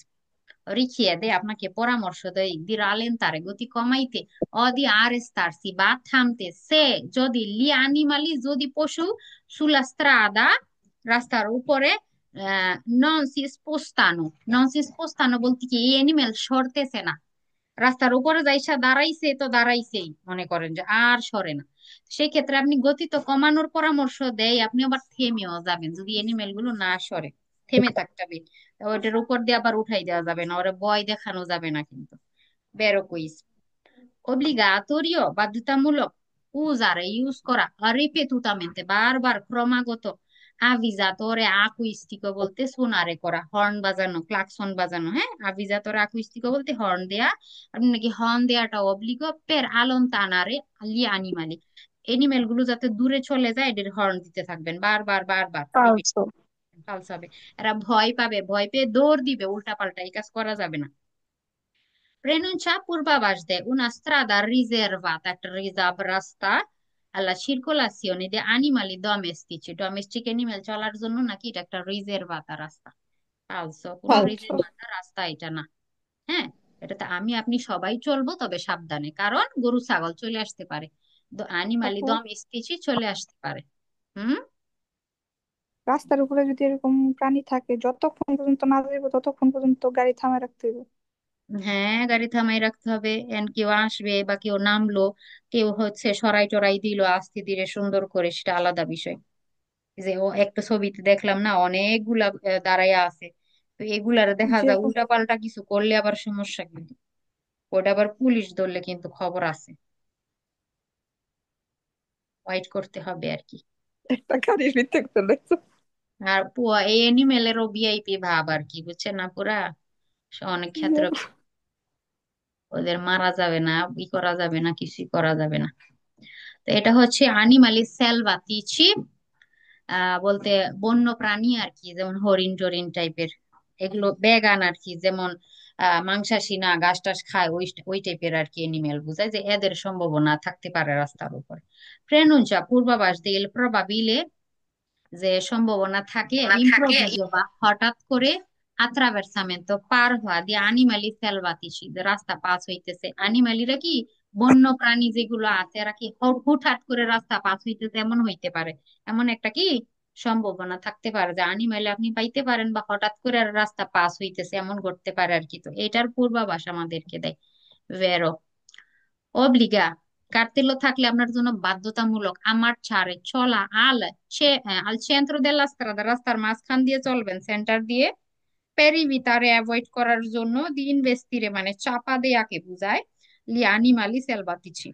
রিখিয়েদে আপনাকে পরামর্শ দেয় দি রালেন্তারে গতি কমাইতে, অদি আরেস্তারসি বা থামতে, সে যদি লি আনিমালি যদি পশু সুলা স্ত্রাদা রাস্তার উপরে নন সি স্পোস্তানো, নন সি স্পোস্তানো বলতে কি এই এনিমেল সরতেছে না, রাস্তার উপরে যাইসা দাঁড়াইছে তো দাঁড়াইছেই, মনে করেন যে আর সরে না, সেই ক্ষেত্রে আপনি গতি তো কমানোর পরামর্শ দেয়, আপনি আবার থেমেও যাবেন যদি এনিমেল গুলো না সরে, থেমে থাকতে হবে। ওইটার উপর দিয়ে আবার উঠাই দেওয়া যাবে না, ওরা ভয় দেখানো যাবে না কিন্তু। বেরো কুইজ অব্লিগাটোরিও বাধ্যতামূলক, উজারে ইউজ করা রিপেতুতামেন্তে বারবার ক্রমাগত, আভিজাতরে আকুইস্টিকো বলতে সোনারে করা, হর্ন বাজানো, ক্লাকসন বাজানো, হ্যাঁ, আভিজাতরে আকুইস্টিকো বলতে হর্ন দেয়া, আপনি নাকি হর্ন দেয়াটা অব্লিগো পের আলোনতানারে লি আনিমালি, এনিমেল গুলো যাতে দূরে চলে যায় এদের হর্ন দিতে থাকবেন, বারবার বারবার রিপিট, ফালসো। পালস হবে। এরা ভয় পাবে, ভয় পেয়ে দৌড় দিবে উল্টা পাল্টা, এই কাজ করা যাবে না। Prenuncia পূর্বাভাস দেয় una strada riservata, একটা রিজার্ভ রাস্তা alla circolazione di animali domestici, domestic animal চলার জন্য নাকি এটা একটা রিজার্ভাতা রাস্তা, ফালসো, কোনো ফালসো। রিজার্ভাতা রাস্তা এটা না। হ্যাঁ, এটাতে আমি আপনি সবাই চলবো, তবে সাবধানে, কারণ গরু ছাগল চলে আসতে পারে, আনিমালি আপু, ডোমেস্টিচি চলে আসতে পারে। হুম। রাস্তার উপরে যদি এরকম প্রাণী থাকে, যতক্ষণ পর্যন্ত না যাবো ততক্ষণ পর্যন্ত গাড়ি থামায় রাখতে হবে। হ্যাঁ, গাড়ি থামাই রাখতে হবে। এন্ড কেউ আসবে বা কেউ নামলো, কেউ হচ্ছে সরাই টরাই দিল আস্তে ধীরে সুন্দর করে, সেটা আলাদা বিষয়। যে ও একটা ছবিতে দেখলাম না, অনেকগুলা দাঁড়াইয়া আছে, তো এগুলার দেখা যে যায় উল্টা পাল্টা কিছু করলে আবার সমস্যা কিন্তু, ওটা আবার পুলিশ ধরলে কিন্তু খবর আছে। ওয়াইট করতে হবে আর কি। একটা গাড়ির ভিতরে চলেছে। আর পুয়া এই অ্যানিমেলেরও ভিআইপি ভাব আর কি, বুঝছেন না পুরা, অনেক ক্ষেত্রে ওদের মারা যাবে না, ই করা যাবে না, কিছুই করা যাবে না। তো এটা হচ্ছে আনিমালি সেলভাতিচি, বলতে বন্য প্রাণী আর কি, যেমন হরিণ টরিণ টাইপের, এগুলো ভেগান আর কি, যেমন মাংসাশী না, ঘাস টাস খায়, ওই ওই টাইপের আর কি এনিমেল বোঝায়, যে এদের সম্ভাবনা থাকতে পারে রাস্তার উপর। প্রনুncia পূর্বাভাস del probabile, যে সম্ভাবনা থাকে ইম্প্রোভিজো বা হঠাৎ করে আত্রাভেরসামেন্তো পার হওয়া দিয়ে আনিমালি সেলভাতিসি, যে রাস্তা পাস হইতেছে, আনিমালিরা কি বন্য প্রাণী যেগুলো আছে এরা কি হুটহাট করে রাস্তা পাস হইতেছে, এমন হইতে পারে, এমন একটা কি সম্ভাবনা থাকতে পারে যে আনিমালি আপনি পাইতে পারেন, বা হঠাৎ করে আর রাস্তা পাস হইতেছে এমন ঘটতে পারে আর কি। তো এটার পূর্বাভাস আমাদেরকে দেয় ভেরো। অব্লিগা, কার্তেলো থাকলে আপনার জন্য বাধ্যতামূলক আমার ছাড়ে চলা আল centro della strada, রাস্তার মাঝখান দিয়ে চলবেন, সেন্টার দিয়ে, পেরিভিতারে অ্যাভয়েড করার জন্য, দি ইনভেস্টিরে মানে চাপা দেয়াকে বোঝায়, লি আনিমালি সেলভাতিচি,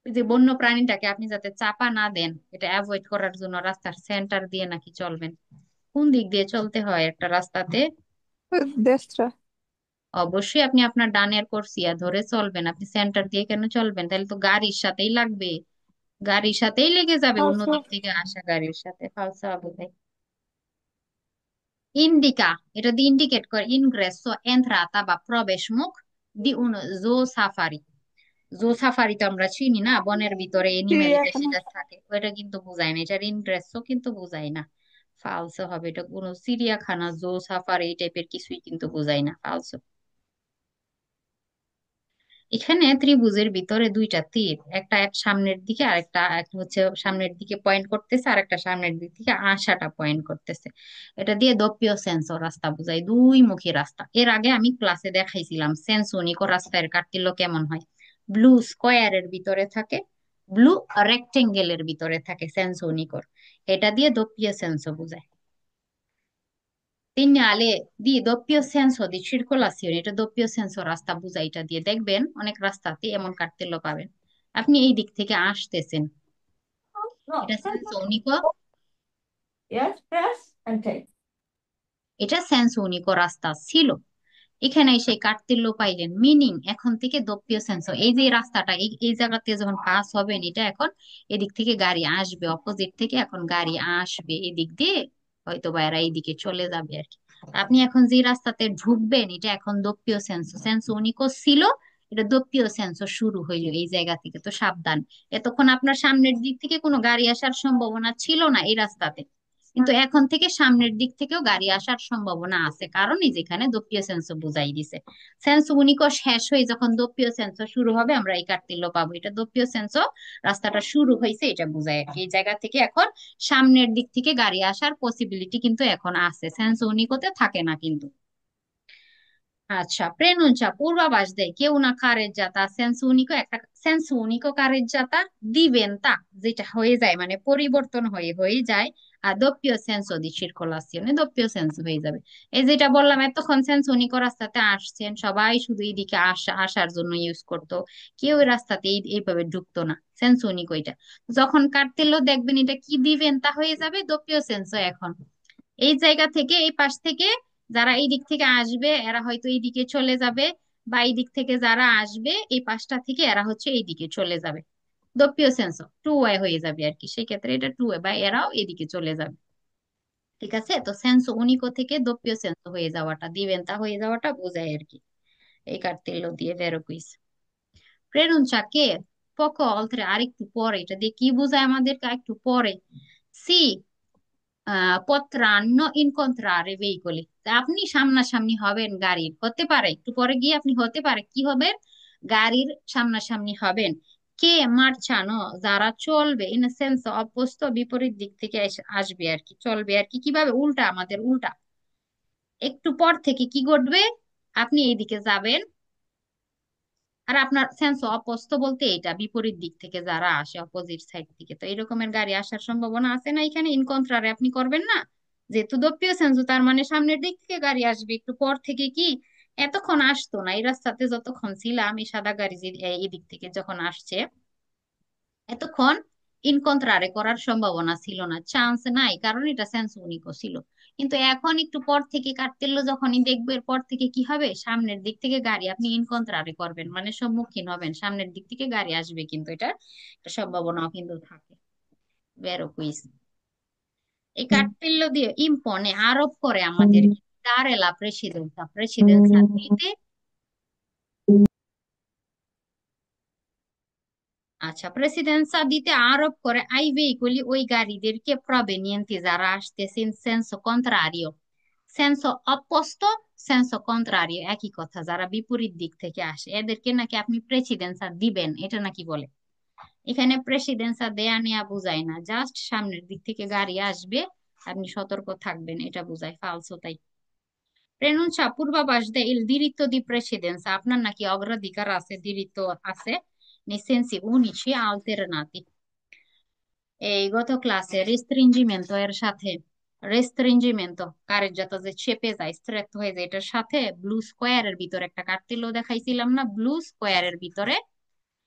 যে বন্য প্রাণীটাকে আপনি যাতে চাপা না দেন, এটা অ্যাভয়েড করার জন্য রাস্তার সেন্টার দিয়ে নাকি চলবেন। কোন দিক দিয়ে চলতে হয় একটা রাস্তাতে? দেশটা। অবশ্যই আপনি আপনার ডানের কর্সিয়া ধরে চলবেন, আপনি সেন্টার দিয়ে কেন চলবেন? তাহলে তো গাড়ির সাথেই লাগবে, গাড়ির সাথেই লেগে যাবে, অন্য Also, দিক থেকে আসা গাড়ির সাথে, ফালসা বোঝায়। ইন্ডিকা, এটা দিয়ে ইন্ডিকেট করে ইনগ্রেসো এন্ট্রাতা বা প্রবেশ মুখ দি উন জো সাফারি, জো সাফারি তো আমরা চিনি না, বনের ভিতরে এনিমেল এটা চিড়িয়াখানা। সেটা থাকে, ওটা কিন্তু বোঝায় না, এটার ইনগ্রেসও কিন্তু বোঝায় না, ফালসো হবে এটা, কোনো চিড়িয়াখানা জো সাফারি এই টাইপের কিছুই কিন্তু বোঝায় না, ফালসো। এখানে ত্রিভুজের ভিতরে দুইটা তীর, একটা এক সামনের দিকে, আর একটা হচ্ছে সামনের দিকে পয়েন্ট করতেছে, আর একটা সামনের দিক থেকে আশাটা পয়েন্ট করতেছে। এটা দিয়ে দপ্পিয় সেন্সর রাস্তা বোঝায়, দুই মুখী রাস্তা। এর আগে আমি ক্লাসে দেখাইছিলাম সেন্সোনিকো রাস্তার কার্তিল্য কেমন হয়। ব্লু স্কোয়ারের ভিতরে থাকে, ব্লু রেক্টেঙ্গেলের ভিতরে থাকে সেন্সোনিকোর, এটা দিয়ে দপ্পিয় সেন্সো বোঝায়। di doppio senso di circolazione, এটা doppio senso রাস্তা বুঝায়, এটা দিয়ে দেখবেন অনেক রাস্তাতে এমন কার্তেল্য পাবেন। আপনি এই দিক থেকে আসতেছেন, এটা সেন্স উনিকো, এটা সেন্স উনিকো রাস্তা ছিল, এখানে সেই কার্তেল্য পাইলেন, মিনিং এখন থেকে দপ্পিয় সেন্স, এই যে রাস্তাটা এই এই জায়গাতে যখন পাস হবেন, এটা এখন এদিক থেকে গাড়ি আসবে, অপোজিট থেকে এখন গাড়ি আসবে এদিক দিয়ে, হয়তো বা এরা এইদিকে চলে যাবে আর কি। আপনি এখন যে রাস্তাতে ঢুকবেন, এটা এখন দপ্পিয় সেন্স, সেন্স উনিকো ছিল, এটা দপ্পিয় সেন্স শুরু হইলো এই জায়গা থেকে, তো সাবধান। এতক্ষণ আপনার সামনের দিক থেকে কোনো গাড়ি আসার সম্ভাবনা ছিল না এই রাস্তাতে, কিন্তু এখন থেকে সামনের দিক থেকেও গাড়ি আসার সম্ভাবনা আছে, কারণ এই যেখানে দপ্পিয় সেন্স বুঝাই দিছে। সেন্স উনিকো শেষ হয়ে যখন দপ্পিয় সেন্স শুরু হবে, আমরা এই কার্তিল্য পাবো, এটা দপ্পিয় সেন্স, রাস্তাটা শুরু হয়েছে এটা বোঝায় আর কি। এই জায়গা থেকে এখন সামনের দিক থেকে গাড়ি আসার পসিবিলিটি কিন্তু এখন আছে, সেন্স উনিকোতে থাকে না কিন্তু। আচ্ছা, প্রেনুঞ্চা পূর্বাভাস দেয় কেউ না কারেজ্জাতা সেন্স উনিকো, একটা সেন্স উনিকো কারেজ্জাতা দিবেন্তা, যেটা হয়ে যায় মানে পরিবর্তন হয়ে হয়ে যায়, আর দোপ্পিও সেন্সো দি সিরকোলাসিওনে দোপ্পিও সেন্স হয়ে যাবে। এই যেটা বললাম, এতক্ষণ সেন্স উনিকো রাস্তাতে আসছেন, সবাই শুধু এইদিকে আসার জন্য ইউজ করতো, কেউ এই রাস্তাতে এইভাবে ঢুকতো না, সেন্স উনিকো এটা। যখন কাটতেলো দেখবেন এটা কি দিবেন তা হয়ে যাবে দোপ্পিও সেন্সো। এখন এই জায়গা থেকে এই পাশ থেকে যারা এই দিক থেকে আসবে এরা হয়তো এই দিকে চলে যাবে, বা এই দিক থেকে যারা আসবে এই পাশটা থেকে এরা হচ্ছে এই দিকে চলে যাবে, দোপ্পিও সেন্স টু ওয়ে হয়ে যাবে আর কি, সেই ক্ষেত্রে এটা টু ওয়ে, বা এরাও এদিকে চলে যাবে। ঠিক আছে, তো সেন্স উনিকো থেকে দোপ্পিও সেন্স হয়ে যাওয়াটা, দিবেন তা হয়ে যাওয়াটা বোঝায় আর কি, এই কার্তেলো দিয়ে ভেরোকুইস। প্রেনুনচাকে পকো অলত্রে আরেকটু পরে, এটা দিয়ে কি বোঝায় আমাদেরকে একটু পরে, সি potranno incontrare veicoli, তা আপনি সামনাসামনি হবেন গাড়ির, হতে পারে একটু পরে গিয়ে আপনি হতে পারে কি হবেন, গাড়ির সামনাসামনি হবেন। কে মারছানো, যারা চলবে, ইন সেন্স অপোস্ত বিপরীত দিক থেকে আসবে আর কি, চলবে আর কি, কিভাবে উল্টা, আমাদের উল্টা। একটু পর থেকে কি ঘটবে, আপনি এইদিকে যাবেন, আর আপনার সেন্স অপোস্ত বলতে এটা বিপরীত দিক থেকে যারা আসে, অপোজিট সাইড থেকে, তো এরকমের গাড়ি আসার সম্ভাবনা আছে না এখানে? ইন কন্ট্রারে আপনি করবেন না, যেহেতু দোপ্পীয় সেন্স, তার মানে সামনের দিক থেকে গাড়ি আসবে, একটু পর থেকে কি এতক্ষণ আসতো না এই রাস্তাতে, যতক্ষণ ছিলাম এই সাদা গাড়ি যে এই দিক থেকে যখন আসছে, এতক্ষণ ইনকন্ট্রারে করার সম্ভাবনা ছিল না, চান্স নাই, কারণ এটা সেন্স উনিকো ছিল। কিন্তু এখন একটু পর থেকে কাটতেলো যখনই দেখবে, এরপর থেকে কি হবে, সামনের দিক থেকে গাড়ি আপনি ইনকন্ট্রারে করবেন, মানে সম্মুখীন হবেন, সামনের দিক থেকে গাড়ি আসবে, কিন্তু এটা একটা সম্ভাবনাও কিন্তু থাকে। ভেরো কুইজ। এই কার্তেল্য দিয়ে ইম্পনে আরোপ করে আমাদের দারে লা প্রেসিডেন্সা, প্রেসিডেন্সা দিতে। আচ্ছা, প্রেসিডেন্সা দিতে আরোপ করে আই ভেহিকলি, ওই গাড়িদেরকে, প্রভেনিয়েন্তি যারা আসতেছেন, সেন্সো কন্ট্রারিও, সেন্সো অপোস্তো, সেন্সো কন্ট্রারিও একই কথা, যারা বিপরীত দিক থেকে আসে এদেরকে নাকি আপনি প্রেসিডেন্সা দিবেন, এটা নাকি বলে। এখানে প্রেসিডেন্সা দেয়া নেয়া বুঝায় না, জাস্ট সামনের দিক থেকে গাড়ি আসবে, আপনি সতর্ক থাকবেন, এটা বুঝায়। ফালসো তাই। Renuncia purvabaș de il diritto di precedenza, আপনার নাকি অগ্রাধিকার আছে, diritto আছে, nei sensi unici alternati। এই গত ক্লাসে রেস্ট্রিঞ্জিমেন্ট এর সাথে, রেস্ট্রিঞ্জিমেন্ট কারেক্ট যে চেপে যায়, স্ট্রেট হয়ে যায়, এটার সাথে ব্লু স্কোয়ারের ভিতরে একটা কার্তিলো দেখাইছিলাম না, ব্লু স্কোয়ারের ভিতরে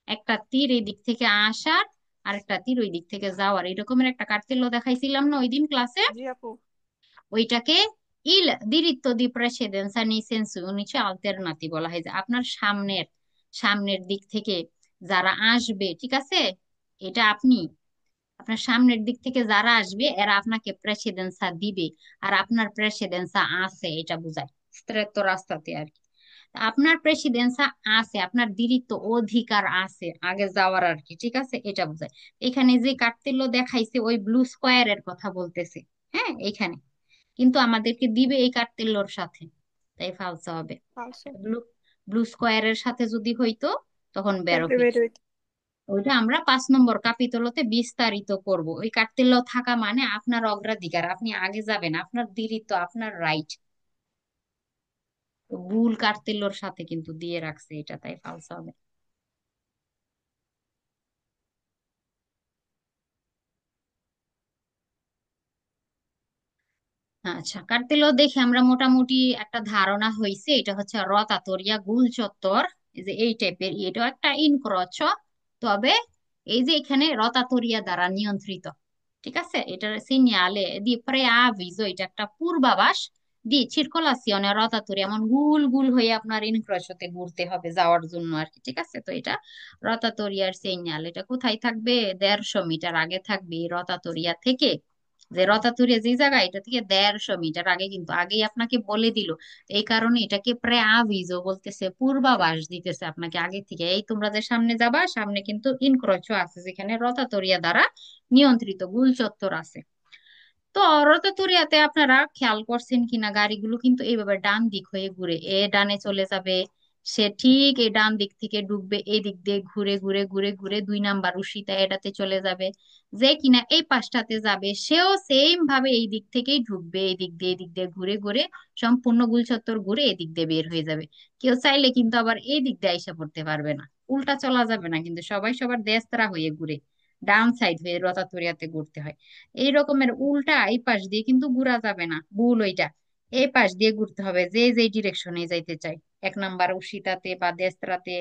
একটা তীর এই দিক থেকে আসার আর একটা তীর ওই দিক থেকে যাওয়ার, এরকমের একটা কার্তিলো দেখাইছিলাম না ওই দিন ক্লাসে। জি আপু। ওইটাকে ইল diritto di precedenza nei sensi unici alternati বলা হয়, যে আপনার সামনের দিক থেকে যারা আসবে, ঠিক আছে, এটা আপনি, আপনার সামনের দিক থেকে যারা আসবে এরা আপনাকে প্রেসিডেন্সা দিবে, আর আপনার প্রেসিডেন্সা আছে, এটা বুঝায় স্ট্রেট তো রাস্তাতে আর কি। তা আপনার প্রেসিডেন্সা আছে, আপনার দিরিত্ব অধিকার আছে আগে যাওয়ার আর কি, ঠিক আছে, এটা বুঝায়। এখানে যে কার্তেল্য দেখাইছে ওই ব্লু স্কোয়ারের কথা বলতেছে, হ্যাঁ এখানে, কিন্তু আমাদেরকে দিবে এই কার্তেল্যর সাথে, তাই ফালসা হবে। ফালসো। ব্লু ব্লু স্কোয়ারের সাথে যদি হইতো তখন বেরো তাহলে বের হইতো। হইতো। ওইটা আমরা 5 নম্বর কাপিতলতে বিস্তারিত করব। ওই কার্তেল্য থাকা মানে আপনার অগ্রাধিকার, আপনি আগে যাবেন, আপনার দিরিত্ব, আপনার রাইট। ভুল কার্তেল্যর সাথে কিন্তু দিয়ে রাখছে এটা, তাই ফালসা হবে। আচ্ছা, কার্তেল্য দেখে আমরা মোটামুটি একটা ধারণা হয়েছে, এটা হচ্ছে রতাতরিয়া গুল চত্বর, এই যে এই টাইপের, এটাও একটা ইনক্রচ, তবে এই যে এখানে রতাতরিয়া দ্বারা নিয়ন্ত্রিত, ঠিক আছে, এটার সিগনালে দি প্রেআভিজো, এটা একটা পূর্বাভাস, দি চিরকোলাসিওনে রতাতরি, এমন গুল গুল হয়ে আপনার ইনক্রচতে ঘুরতে হবে যাওয়ার জন্য আর কি, ঠিক আছে। তো এটা রতাতরিয়ার সিগন্যাল, এটা কোথায় থাকবে, 150 মিটার আগে থাকবে এই রতাতরিয়া থেকে, যে রতাতুরিয়া যে জায়গা, এটা থেকে 150 মিটার আগে, কিন্তু আগেই আপনাকে বলে দিল, এই কারণে এটাকে প্রে আভিজো বলতেছে, পূর্বাভাস দিতেছে আপনাকে আগে থেকে, এই তোমরা যে সামনে যাবা, সামনে কিন্তু ইনক্রোচও আছে, যেখানে রতাতরিয়া দ্বারা নিয়ন্ত্রিত গুল চত্বর আছে। তো রতাতুরিয়াতে আপনারা খেয়াল করছেন কিনা, গাড়িগুলো কিন্তু এইভাবে ডান দিক হয়ে ঘুরে, এ ডানে চলে যাবে, সে ঠিক এই ডান দিক থেকে ঢুকবে, এই দিক দিয়ে ঘুরে ঘুরে ঘুরে ঘুরে 2 নাম্বার উশিতা এটাতে চলে যাবে, যে কিনা এই পাশটাতে যাবে সেও সেম ভাবে এই দিক থেকেই ঢুকবে, এই দিক দিয়ে ঘুরে ঘুরে সম্পূর্ণ গুলচত্বর ঘুরে এই দিক দিয়ে বের হয়ে যাবে। কেউ চাইলে কিন্তু আবার এই দিক দিয়ে আইসা পড়তে পারবে না, উল্টা চলা যাবে না, কিন্তু সবাই সবার দেশতারা হয়ে ঘুরে, ডান সাইড হয়ে রতাতুরিয়াতে ঘুরতে হয়। এই রকমের উল্টা এই পাশ দিয়ে কিন্তু ঘোরা যাবে না, ভুল ওইটা, এই পাশ দিয়ে ঘুরতে হবে, যে যে ডিরেকশনে যাইতে চাই, 1 নাম্বার উশিতাতে বা দেস্ত্রাতে,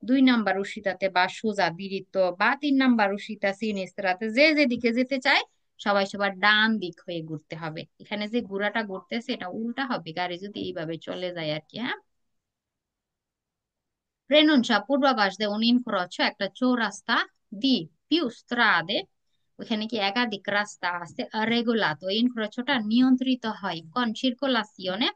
2 নাম্বার উশিতাতে বা সোজা দিরিত্ত, বা 3 নাম্বার উশিতা সিনিস্ত্রাতে, যে যেদিকে যেতে চায় সবাই সবার ডান দিক হয়ে ঘুরতে হবে। এখানে যে ঘোরাটা ঘুরতেছে এটা উল্টা হবে গাড়ি যদি এইভাবে চলে যায় আর কি, হ্যাঁ। Renuncia পূর্বাভাস দেয় un incrocio, একটা চৌরাস্তা, দি più strade, ওখানে কি একাধিক রাস্তা আছে, রেগুলাতো, ইনক্রোচটা নিয়ন্ত্রিত হয়, con circolazione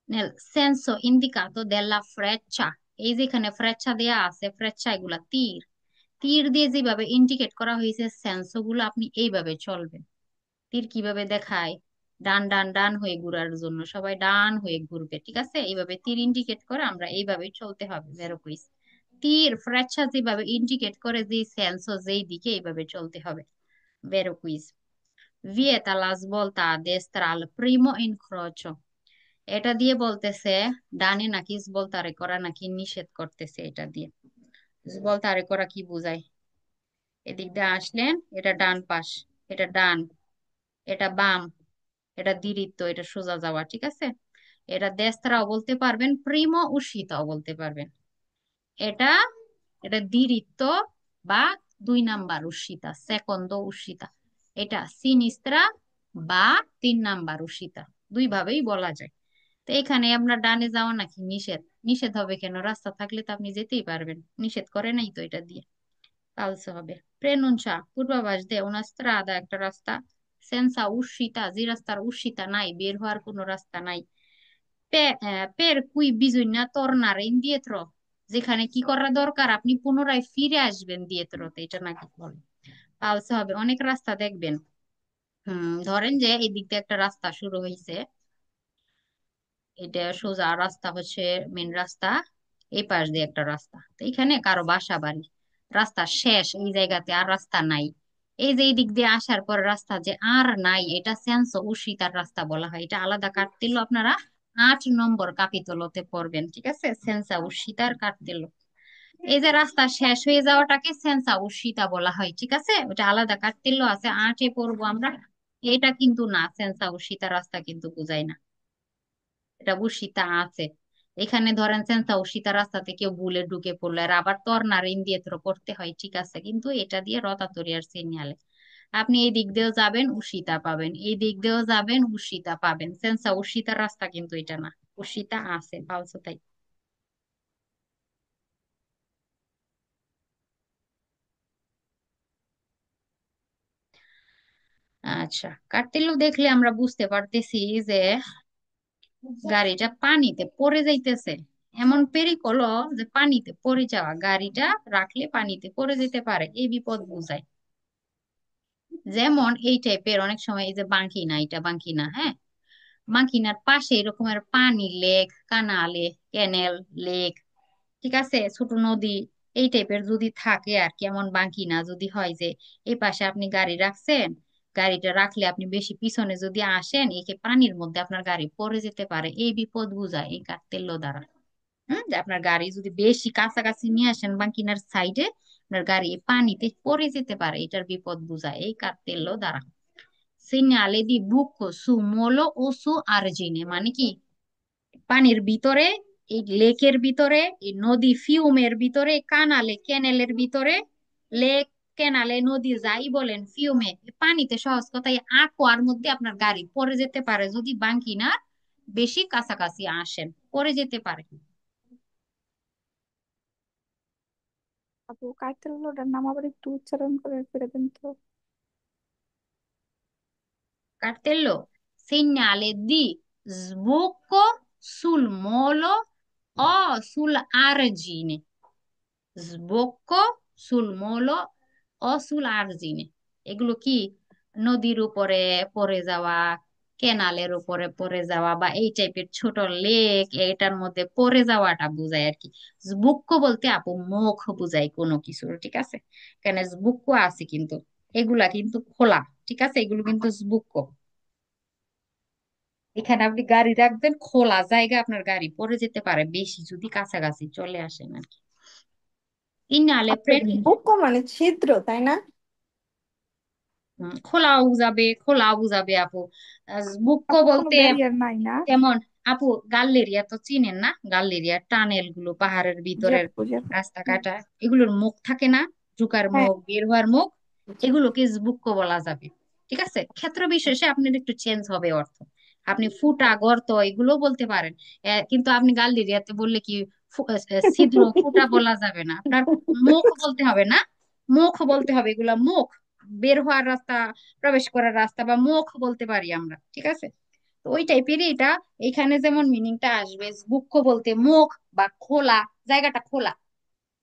nel senso indicato della freccia, এই যেখানে ফ্রেচ্ছা দেয়া আছে, ফ্রেচ্ছা এগুলা তীর, তীর দিয়ে যেভাবে ইন্ডিকেট করা হয়েছে সেন্সো গুলো, আপনি এইভাবে চলবেন। তীর কিভাবে দেখায়, ডান ডান ডান হয়ে ঘুরার জন্য সবাই ডান হয়ে ঘুরবে, ঠিক আছে, এইভাবে তীর ইন্ডিকেট করে আমরা এইভাবেই চলতে হবে, ভেরোকুইস। তীর ফ্রেচ্ছা যেভাবে ইন্ডিকেট করে যে সেন্সো যেই দিকে, এইভাবে চলতে হবে, ভেরোকুইস। Vieta la svolta a destra al primo incrocio, এটা দিয়ে বলতেছে ডানে নাকি ইসবলতারে করা নাকি নিষেধ করতেছে এটা দিয়ে। ইসবলতারে করা কি বোঝায়? এদিক দিয়ে আসলেন, এটা ডান পাশ, এটা ডান, এটা বাম, এটা দিরিত্ব, এটা সোজা যাওয়া, ঠিক আছে? এটা দেস্তারাও বলতে পারবেন, প্রিমো উশিতাও বলতে পারবেন। এটা এটা দ্বিরিত্ব বা 2 নাম্বার উশিতা, সেকন্দ উশিতা। এটা সিনিস্ত্রা বা 3 নাম্বার উশিতা, দুই ভাবেই বলা যায়। তো এখানে আপনার ডানে যাওয়া নাকি নিষেধ? নিষেধ হবে কেন? রাস্তা থাকলে তো আপনি যেতেই পারবেন, নিষেধ করে নাই তো এটা দিয়ে। কালসে হবে প্রেনুনসা, পূর্বাভাস দে una strada, একটা রাস্তা, সেন্সা উশিতা, যে রাস্তার উশিতা নাই, বের হওয়ার কোনো রাস্তা নাই। Per cui bisogna tornare indietro, যেখানে কি করা দরকার, আপনি পুনরায় ফিরে আসবেন দিয়েত্রতে, এটা নাকি বলে। কালসে হবে অনেক রাস্তা দেখবেন। ধরেন যে এই দিক দিয়ে একটা রাস্তা শুরু হয়েছে, এটা সোজা রাস্তা হচ্ছে মেন রাস্তা, এই পাশ দিয়ে একটা রাস্তা, তো এখানে কারো বাসা বাড়ি, রাস্তা শেষ এই জায়গাতে, আর রাস্তা নাই। এই যে এই দিক দিয়ে আসার পর রাস্তা যে আর নাই, এটা সেন্সো উশিতার রাস্তা বলা হয়। এটা আলাদা কাটতিল, আপনারা 8 নম্বর কাপিতলতে পড়বেন, ঠিক আছে? সেন্সা উশিতার কাটতিল। এই যে রাস্তা শেষ হয়ে যাওয়াটাকে সেন্সা উশিতা বলা হয়, ঠিক আছে? ওটা আলাদা কাটতিল আছে, 8-এ পড়বো আমরা। এটা কিন্তু না, সেন্সা উশিতা রাস্তা কিন্তু বোঝায় না, এটা উশিতা আছে। এখানে ধরেন সেন্সা উশিতা রাস্তাতে কেউ ভুলে ঢুকে পড়লো, আর আবার তর্নার ইন দিয়ে তো পড়তে হয়, ঠিক আছে? কিন্তু এটা দিয়ে রতাতরি আর সিগনালে আপনি এই দিক দিয়েও যাবেন উশিতা পাবেন, এই দিক দিয়েও যাবেন উশিতা পাবেন। সেন্সা উশিতার রাস্তা কিন্তু এটা না, উশিতা আছে, পালসো তাই। আচ্ছা, কার্তেলো দেখলে আমরা বুঝতে পারতেছি যে গাড়িটা পানিতে পড়ে যাইতেছে। এমন পেরিকল যে পানিতে পড়ে যাওয়া, গাড়িটা রাখলে পানিতে পড়ে যেতে পারে, এই বিপদ বুঝায়। যেমন এই টাইপের অনেক সময় এই যে বাঙ্কিনা, এটা বাঙ্কিনা, হ্যাঁ, বাঙ্কিনার পাশে এরকমের পানি, লেক, কানালে, ক্যানেল, লেক, ঠিক আছে, ছোট নদী, এই টাইপের যদি থাকে আর কি, এমন বাঙ্কিনা যদি হয় যে এই পাশে আপনি গাড়ি রাখছেন, গাড়িটা রাখলে আপনি বেশি পিছনে যদি আসেন, একে পানির মধ্যে আপনার গাড়ি পড়ে যেতে পারে, এই বিপদ বুঝায় এই কার্তেল্য দ্বারা। যে আপনার গাড়ি যদি বেশি কাছাকাছি নিয়ে আসেন বাঙ্কিনার সাইডে, আপনার গাড়ি পানিতে পড়ে যেতে পারে, এটার বিপদ বুঝায় এই কার্তেল্য দ্বারা। সিগনালে দি বুকো সু মোলো ও সু আর্জিনে, মানে কি, পানির ভিতরে, এই লেকের ভিতরে, এই নদী ফিউমের ভিতরে, কানালে ক্যানেলের ভিতরে, লেক, ক্যানালে, নদী যাই বলেন, ফিউমে, পানিতে, সহজ কথায় আকোয়ার মধ্যে আপনার গাড়ি পড়ে যেতে পারে যদি বাঙ্কিনার বেশি কাছাকাছি আসেন, পড়ে যেতে পারে। আপু কার্তেলোটার নাম আবার একটু উচ্চারণ করে ফেলে দেন তো। Cartello, segnale di sbocco sul molo o sull'argine. Sbocco sul molo ও সুল আরজিনে, এগুলো কি, নদীর উপরে পড়ে যাওয়া, কেনালের উপরে পড়ে যাওয়া, বা এই টাইপের ছোট লেক, এটার মধ্যে পড়ে যাওয়াটা বোঝায় আর কি। জবুক্কো বলতে আপু মুখ বুঝায় কোনো কিছুর, ঠিক আছে? কেন জবুক্কো আছে কিন্তু, এগুলা কিন্তু খোলা, ঠিক আছে? এগুলো কিন্তু জবুক্কো। এখানে আপনি গাড়ি রাখবেন খোলা জায়গা, আপনার গাড়ি পড়ে যেতে পারে বেশি যদি কাছাকাছি চলে আসেন আর কি। ইনালে আপু বুকো মানে ছিদ্র, তাই না? খোলাও বুঝাবে, খোলাও বুঝাবে আপু। বুকো আপু কোনো বলতে ব্যারিয়ার নাই না? যেমন আপু গাল্লেরিয়া তো চিনেন না? গাল্লেরিয়া টানেল গুলো, পাহাড়ের জি ভিতরের আপু, জি আপু। রাস্তা কাটা, এগুলোর মুখ থাকে না, ঢুকার হ্যাঁ। মুখ, বের হওয়ার মুখ, এগুলোকে বুকো বলা যাবে, ঠিক আছে? ক্ষেত্র বিশেষে আপনার একটু চেঞ্জ হবে অর্থ। আপনি ফুটা, গর্ত এগুলো বলতে পারেন, কিন্তু আপনি গাল্লেরিয়াতে বললে কি, ছিদ্র, ফুটা বলা যাবে না, আপনার মুখ বলতে হবে না, মুখ বলতে হবে, এগুলা মুখ, বের হওয়ার রাস্তা, প্রবেশ করার রাস্তা, বা মুখ বলতে পারি আমরা, ঠিক আছে? তো ওই টাইপেরই এটা, এখানে যেমন মিনিংটা আসবে, বুক্ষ বলতে মুখ বা খোলা, জায়গাটা খোলা,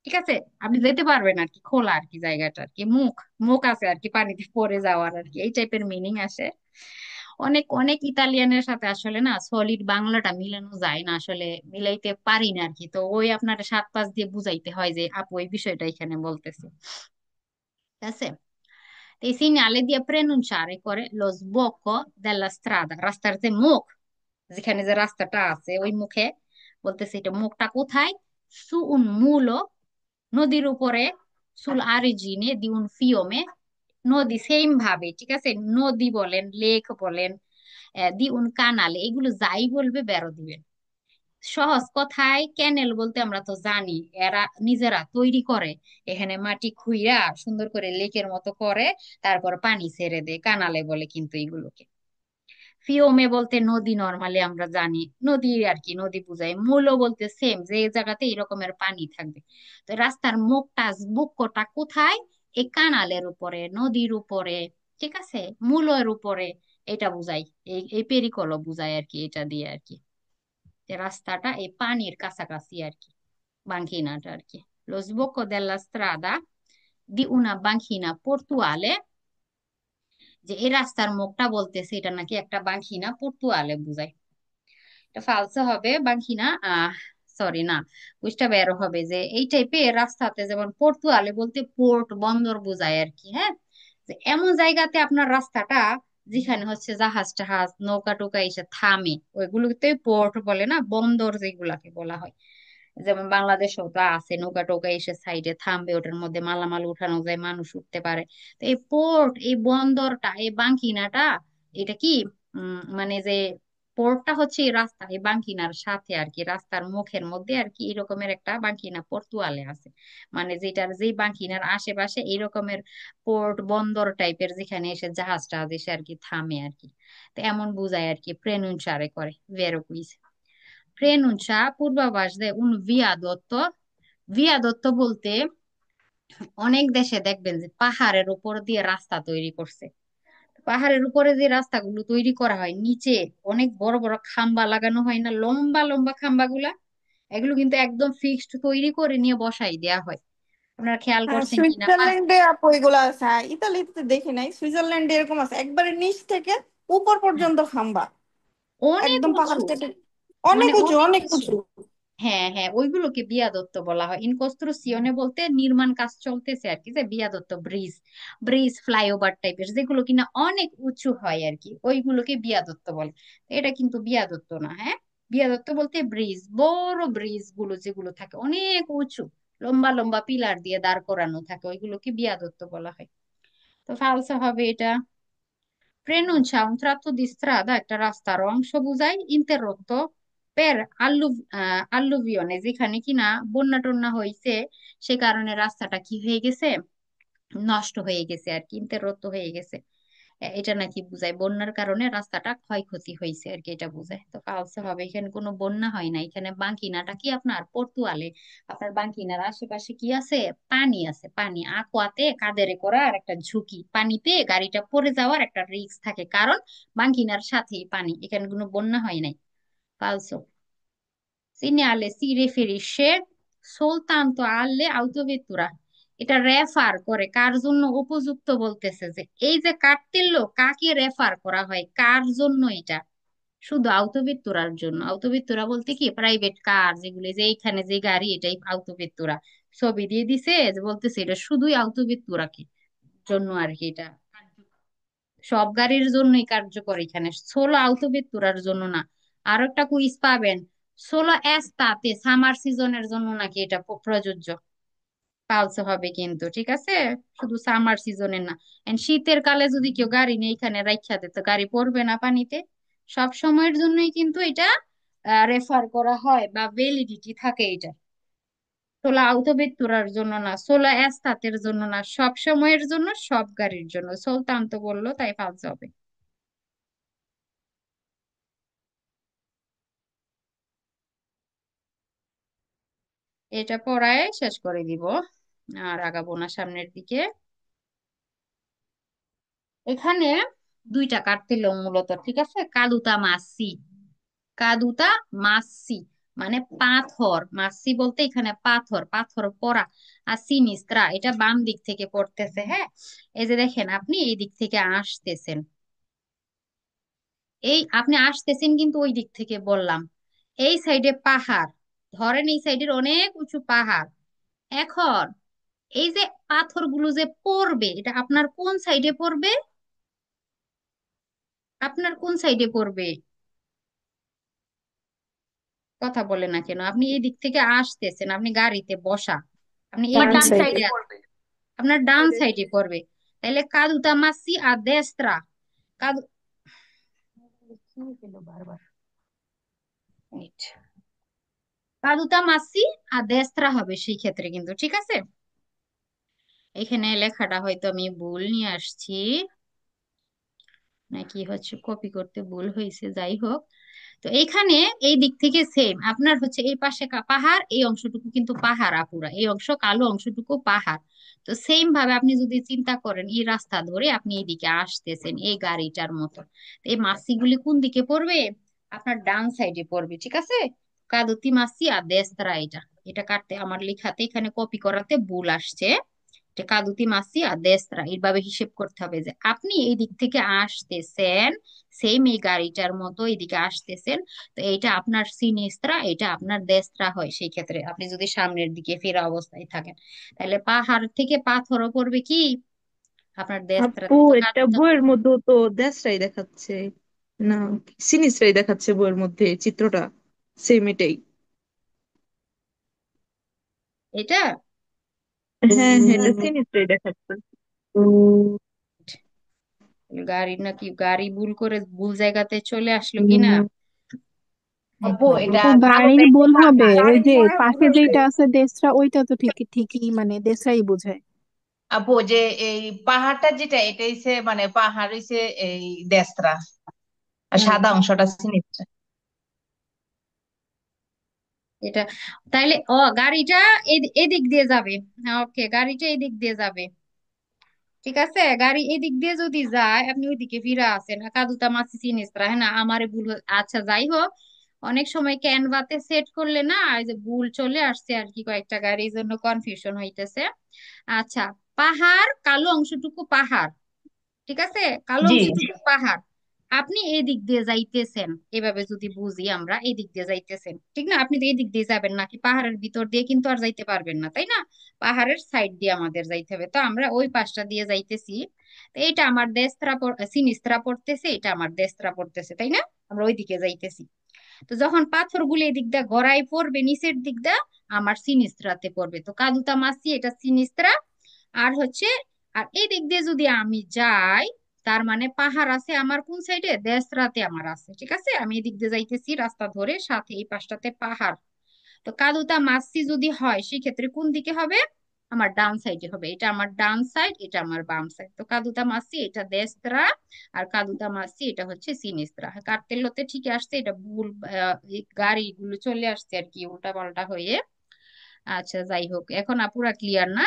ঠিক আছে? আপনি যেতে পারবেন আর কি, খোলা আর কি, জায়গাটা আর কি, মুখ, মুখ আছে আর কি, পানিতে পড়ে যাওয়ার আর কি, এই টাইপের মিনিং আসে। অনেক অনেক ইতালিয়ানের সাথে আসলে না সলিড বাংলাটা মিলানো যায় না, আসলে মিলাইতে পারি না আর কি, তো ওই আপনার 7-5 দিয়ে বুঝাইতে হয় যে আপু এই বিষয়টা এখানে বলতেছে, ঠিক আছে? E segnale di preannunciare করে lo sbocco della strada, রাস্তার যে মুখ, যেখানে যে রাস্তাটা আছে ওই মুখে, বলতেছে এটা মুখটা কোথায়? সুউন মূলো, নদীর উপরে, সুল আরিজিনে দিউন ফিওমে, নদী সেম ভাবে, ঠিক আছে, নদী বলেন, লেক বলেন, দিউন কানালে, এগুলো যাই বলবে বেরো দিবেন। সহজ কথায় ক্যানেল বলতে আমরা তো জানি এরা নিজেরা তৈরি করে, এখানে মাটি খুইরা সুন্দর করে লেকের মতো করে, তারপর পানি ছেড়ে দেয়, কানালে বলে কিন্তু এগুলোকে। ফিওমে বলতে নদী, নর্মালি আমরা জানি নদী আর কি, নদী বুঝায়। মূলো বলতে সেম, যে জায়গাতে এরকমের পানি থাকবে। তো রাস্তার মুখটা, বুকটা কোথায়? এই কানালের উপরে, নদীর উপরে, ঠিক আছে, মূলের উপরে, এটা বুঝাই। এই এই পেরিকলও বুঝায় আর কি, এটা দিয়ে আর কি, যে রাস্তাটা এই পানির কাছাকাছি আর কি, বাঙ্কিনাটা আর কি। Lo sbocco della strada di una banchina portuale, যে এই রাস্তার মুখটা বলতেছে এটা নাকি একটা বাঙ্কিনা পর্তুয়ালে বুঝায়। এটা ফালসে হবে, বাঙ্কিনা সরি না, বুঝটা বের হবে যে এই টাইপের রাস্তাতে, যেমন পর্তুয়ালে বলতে পোর্ট, বন্দর বোঝায় আর কি, হ্যাঁ। যে এমন জায়গাতে আপনার রাস্তাটা, যেখানে হচ্ছে জাহাজ টাহাজ নৌকা টোকা এসে থামে, ওইগুলোতে পোর্ট বলে না, বন্দর যেগুলাকে বলা হয়। যেমন বাংলাদেশেও তো আছে, নৌকা টোকা এসে সাইডে থামবে, ওটার মধ্যে মালামাল উঠানো যায়, মানুষ উঠতে পারে। তো এই পোর্ট, এই বন্দরটা, এই বাঙ্কিনাটা, এটা কি মানে যে পোর্টটা হচ্ছে এই রাস্তা, এই বাঙ্কিনার সাথে আর কি, রাস্তার মুখের মধ্যে আর কি, এরকমের একটা বাঙ্কিনা পর্তুয়ালে আছে। মানে যেটার, যেই বাঙ্কিনার আশেপাশে এইরকমের পোর্ট, বন্দর টাইপের, যেখানে এসে জাহাজ টাহাজ এসে আর কি থামে আর কি। তো এমন বুঝায় আর কি, প্রেনুনসারে করে, ভেরো কুইজ। Prenuncia পূর্বাভাস দেয় un viadotto। viadotto বলতে অনেক দেশে দেখবেন যে পাহাড়ের উপর দিয়ে রাস্তা তৈরি করছে। পাহাড়ের উপরে যে রাস্তাগুলো তৈরি করা হয়, নিচে অনেক বড় বড় খাম্বা লাগানো হয় না, লম্বা লম্বা খাম্বা গুলা, এগুলো কিন্তু একদম ফিক্সড তৈরি করে নিয়ে বসাই দেয়া হয়। আপনারা খেয়াল হ্যাঁ, করছেন কিনা সুইজারল্যান্ডে আপু এগুলো আছে। হ্যাঁ, ইতালিতে দেখি নাই, সুইজারল্যান্ডে এরকম আছে, একবারে নিচ থেকে উপর পর্যন্ত খাম্বা, অনেক একদম উঁচু, পাহাড় থেকে। মানে অনেক উঁচু, অনেক অনেক উঁচু। উঁচু। হ্যাঁ হ্যাঁ, ওইগুলোকে বিয়াদত্ত বলা হয়। ইনকনস্ট্রাকশনে বলতে নির্মাণ কাজ চলতেছে আর কি, যে বিয়াদত্ত ব্রিজ, ব্রিজ ফ্লাইওভার টাইপের যেগুলো কিনা অনেক উঁচু হয় আর কি, ওইগুলোকে বিয়াদত্ত বলে। এটা কিন্তু বিয়াদত্ত না, হ্যাঁ। বিয়াদত্ত বলতে ব্রিজ, বড় ব্রিজ গুলো যেগুলো থাকে অনেক উঁচু, লম্বা লম্বা পিলার দিয়ে দাঁড় করানো থাকে, ওইগুলোকে বিয়াদত্ত বলা হয়। তো ফালসা হবে এটা। Prenuncia un tratto di strada, একটা রাস্তার অংশ বোঝায়, interrotto per alluvione, যেখানে কিনা বন্যা টন্যা হয়েছে, সে কারণে রাস্তাটা কি হয়ে গেছে, নষ্ট হয়ে গেছে আর কি, interrotto হয়ে গেছে। এটা নাকি বোঝায় বন্যার কারণে রাস্তাটা ক্ষয়ক্ষতি হয়েছে আর কি, এটা বোঝায়। তো ফালসে হবে, এখানে কোনো বন্যা হয় না, এখানে বাঙ্কিনাটা কি আপনার পর্তুয়ালে, আপনার বাঙ্কিনার আশেপাশে কি আছে? পানি আছে, পানি আকুয়াতে কাদেরে করা আর একটা ঝুঁকি, পানিতে গাড়িটা পড়ে যাওয়ার একটা রিস্ক থাকে, কারণ বাঙ্কিনার সাথেই পানি, এখানে কোনো বন্যা হয় নাই। ফালসো। Segnale si riferisce soltanto alle autovettura, এটা রেফার করে কার জন্য উপযুক্ত, বলতেছে যে এই যে কার্তেল্য, কাকে রেফার করা হয়, কার জন্য এটা? শুধু আউতোভেত্তুরার জন্য। আউতোভেত্তুরা বলতে কি, প্রাইভেট কার যেগুলো, যে এইখানে যে গাড়ি, এটাই আউতোভেত্তুরা। ছবি দিয়ে দিছে, যে বলতেছে এটা শুধুই আউতোভেত্তুরাকে জন্য আর কি, এটা সব গাড়ির জন্যই কার্যকর, এখানে সোলো আউতোভেত্তুরার জন্য না। আর একটা কুইজ পাবেন, সোলো এস্তাতে, সামার সিজনের জন্য নাকি এটা প্রযোজ্য। পালসে হবে কিন্তু, ঠিক আছে, শুধু সামার সিজনের না। এন্ড শীতের কালে যদি কেউ গাড়ি নিয়ে এখানে রাইখা দেয়, তো গাড়ি পড়বে না পানিতে। সব সময়ের জন্যই কিন্তু এটা রেফার করা হয়, বা ভ্যালিডিটি থাকে এটা। সোলা আউতোভেত্তুরার জন্য না, সোলা এস্তাতের জন্য না, সব সময়ের জন্য, সব গাড়ির জন্য। সুলতান তো বললো, তাই ফালসে হবে। এটা পড়ায় শেষ করে দিব, আর আগাবো না সামনের দিকে। এখানে দুইটা কাটতে মূলত, ঠিক আছে, কাদুতা মাসি, কাদুতা মাসি মানে পাথর, মাসি বলতে এখানে পাথর, পাথর পড়া। আর সিনিস্ত্রা, এটা বাম দিক থেকে পড়তেছে, হ্যাঁ। এই যে দেখেন, আপনি এই দিক থেকে আসতেছেন, এই আপনি আসতেছেন কিন্তু ওই দিক থেকে বললাম, এই সাইডে পাহাড়, ধরেন এই সাইডের অনেক উঁচু পাহাড়। এখন এই যে পাথরগুলো যে পড়বে, এটা আপনার কোন সাইডে পড়বে? আপনার কোন সাইডে পড়বে? কথা বলে না কেন? আপনি এই দিক থেকে আসতেছেন, আপনি গাড়িতে বসা, আপনি এই আমার ডান ডান সাইডে সাইডে। আছেন, আপনার ডান সাইডে পড়বে। তাহলে কাদুতা মাসি আ দেস্ত্রা, কাদু কি হলো বারবার, Wait. কাদুতা মাসি আ দেস্ত্রা হবে সেই ক্ষেত্রে কিন্তু, ঠিক আছে? এখানে লেখাটা হয়তো আমি ভুল নিয়ে আসছি, নাকি হচ্ছে কপি করতে ভুল হয়েছে, যাই হোক। তো এইখানে এই দিক থেকে সেম আপনার হচ্ছে এই পাশে পাহাড়, এই অংশটুকু কিন্তু পাহাড় আপুরা, এই অংশ কালো অংশটুকু পাহাড়। তো সেম ভাবে আপনি যদি চিন্তা করেন এই রাস্তা ধরে আপনি এইদিকে আসতেছেন এই গাড়িটার মতো, তো এই মাসিগুলি কোন দিকে পড়বে? আপনার ডান সাইডে পড়বে, ঠিক আছে? কাদুতি মাসি আর দেস্তারা, এটা এটা কাটতে আমার লেখাতে এখানে কপি করাতে ভুল আসছে। এটা কাদুতি মাসি আর দেস্ত্রা, এইভাবে হিসেব করতে হবে যে আপনি এই দিক থেকে আসতেছেন, সেম এই গাড়িটার মতো এইদিকে আসতেছেন। তো এইটা আপনার সিনিস্ত্রা, এটা আপনার দেস্ত্রা হয় সেই ক্ষেত্রে আপনি যদি সামনের দিকে ফেরা অবস্থায় থাকেন। তাহলে পাহাড় থেকে পাথরও পড়বে কি আপনার আপু দেস্ত্রাতে। তো এটা বইয়ের মধ্যেও তো দেশরাই দেখাচ্ছে, না সিনিসরাই দেখাচ্ছে বইয়ের মধ্যে চিত্রটা, সেম এটাই। এটা হ্যাঁ হ্যাঁ, এটা সিনিসরাই দেখাচ্ছে। গাড়ি নাকি, গাড়ি ভুল করে ভুল জায়গাতে চলে আসলো কিনা। আপু এটা ও গাড়ির কালোটাই তো ভুল হবে, পাহাড়। ওই গাড়ির যে মনে হয় ভুল পাশে হচ্ছে। যেটা আছে দেশরা, ওইটা তো ঠিকই মানে দেশরাই বোঝায়। আপু যে এই পাহাড়টা যেটা এটা হইছে মানে পাহাড় হইছে এই দেশরা, আর হুম, সাদা অংশটা সিনিস্ত্রা। এটা তাইলে গাড়িটা এদিক দিয়ে যাবে। ওকে, গাড়িটা এদিক দিয়ে যাবে, ঠিক আছে? গাড়ি এদিক দিয়ে যদি যায় আপনি ওইদিকে ফিরে আসেন, কাদুতা মাসি সিনিস্ত্রা, হ্যাঁ না আমারে ভুল আচ্ছা যাই হোক, অনেক সময় ক্যানভাতে সেট করলে না এই যে ভুল চলে আসছে আর কি, কয়েকটা গাড়ির জন্য কনফিউশন হইতেছে। আচ্ছা, পাহাড় কালো অংশটুকু পাহাড়, ঠিক আছে? কালো জি। অংশটুকু পাহাড়, আপনি এই দিক দিয়ে যাইতেছেন, এভাবে যদি বুঝি আমরা এই দিক দিয়ে যাইতেছেন, ঠিক না? আপনি তো এই দিক দিয়ে যাবেন নাকি, পাহাড়ের ভিতর দিয়ে কিন্তু আর যাইতে পারবেন না, তাই না? পাহাড়ের সাইড দিয়ে আমাদের যাইতে হবে, তো আমরা ওই পাশটা দিয়ে যাইতেছি। তো এইটা আমার দেস্ত্রা সিনিস্ত্রা পড়তেছে, এটা আমার দেস্ত্রা পড়তেছে, তাই না? আমরা ওই দিকে যাইতেছি। তো যখন পাথরগুলো এদিক দিয়ে গড়াই পড়বে নিচের দিক দিয়ে, আমার সিনিস্ত্রাতে পড়বে। তো কাদুতা মাসি এটা সিনিস্ত্রা। আর হচ্ছে, আর এই দিক দিয়ে যদি আমি যাই, তার মানে পাহাড় আছে আমার কোন সাইডে, দেশরাতে আমার আছে, ঠিক আছে? আমি এদিক দিয়ে যাইতেছি রাস্তা ধরে, সাথে এই পাশটাতে পাহাড়। তো কাদুতা মাসি যদি হয় সেক্ষেত্রে কোন দিকে হবে? আমার ডান সাইডে হবে, এটা আমার ডান সাইড, এটা আমার বাম সাইড। তো কাদুতা মাসি এটা দেস্ত্রা, আর কাদুতা মাসি এটা হচ্ছে সিনিস্ত্রা। কার্তেল্লোতে ঠিকই আসছে, এটা ভুল এই গাড়িগুলো চলে আসছে আর কি উল্টা পাল্টা হয়ে। আচ্ছা যাই হোক, এখন পুরা ক্লিয়ার না?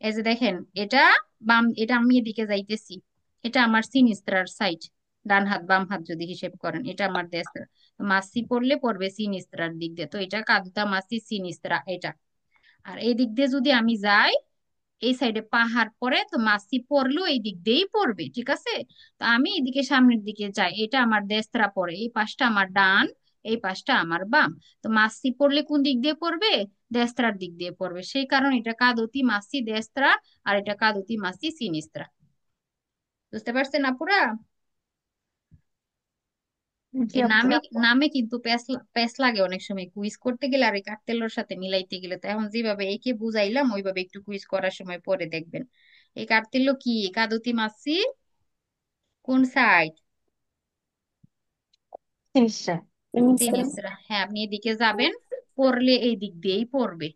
এই যে দেখেন, এটা বাম, এটা আমি এদিকে যাইতেছি, এটা আমার সিনিস্ত্রার সাইড, ডান হাত বাম হাত যদি হিসেব করেন, এটা আমার দেস্ত্রা। তো মাসি পড়লে পড়বে সিনিস্ত্রার দিক দিয়ে, তো এটা কাদুতা মাসি সিনিস্ত্রা এটা। আর এই দিক দিয়ে যদি আমি যাই, এই সাইডে পাহাড় পড়ে, তো মাসি পড়লেও এই দিক দিয়েই পড়বে, ঠিক আছে? তো আমি এদিকে সামনের দিকে যাই, এটা আমার দেস্ত্রা পড়ে, এই পাশটা আমার ডান, এই পাশটা আমার বাম। তো মাসি পড়লে কোন দিক দিয়ে পড়বে? দেস্ত্রার দিক দিয়ে পড়বে, সেই কারণে এটা কাদতি মাসি দেস্ত্রা, আর এটা কাদতি মাসি সিনিস্ত্রা। বুঝতে পারছেন আপুরা? জি এই আপু। নামে নামে কিন্তু প্যাস লাগে অনেক সময় কুইজ করতে গেলে, আর এই কার্তেলের সাথে মিলাইতে গেলে। তো এখন যেভাবে একে বুঝাইলাম ওইভাবে একটু কুইজ করার সময় পরে দেখবেন। এই কার্তেল্য কি, কাদতি মাসি কোন সাইড? জিনিসটা সিনিস্ত্রা, হ্যাঁ আপনি এদিকে যাবেন, পড়লে এই দিক দিয়েই পড়বে,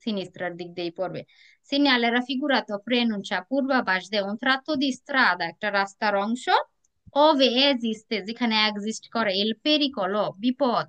সিনিস্ত্রার দিক দিয়েই পড়বে। Segnale raffigurato preannuncia purva de un tratto di strada, একটা রাস্তার অংশ, ove esiste, যেখানে এক্সিস্ট করে, il pericolo, বিপদ,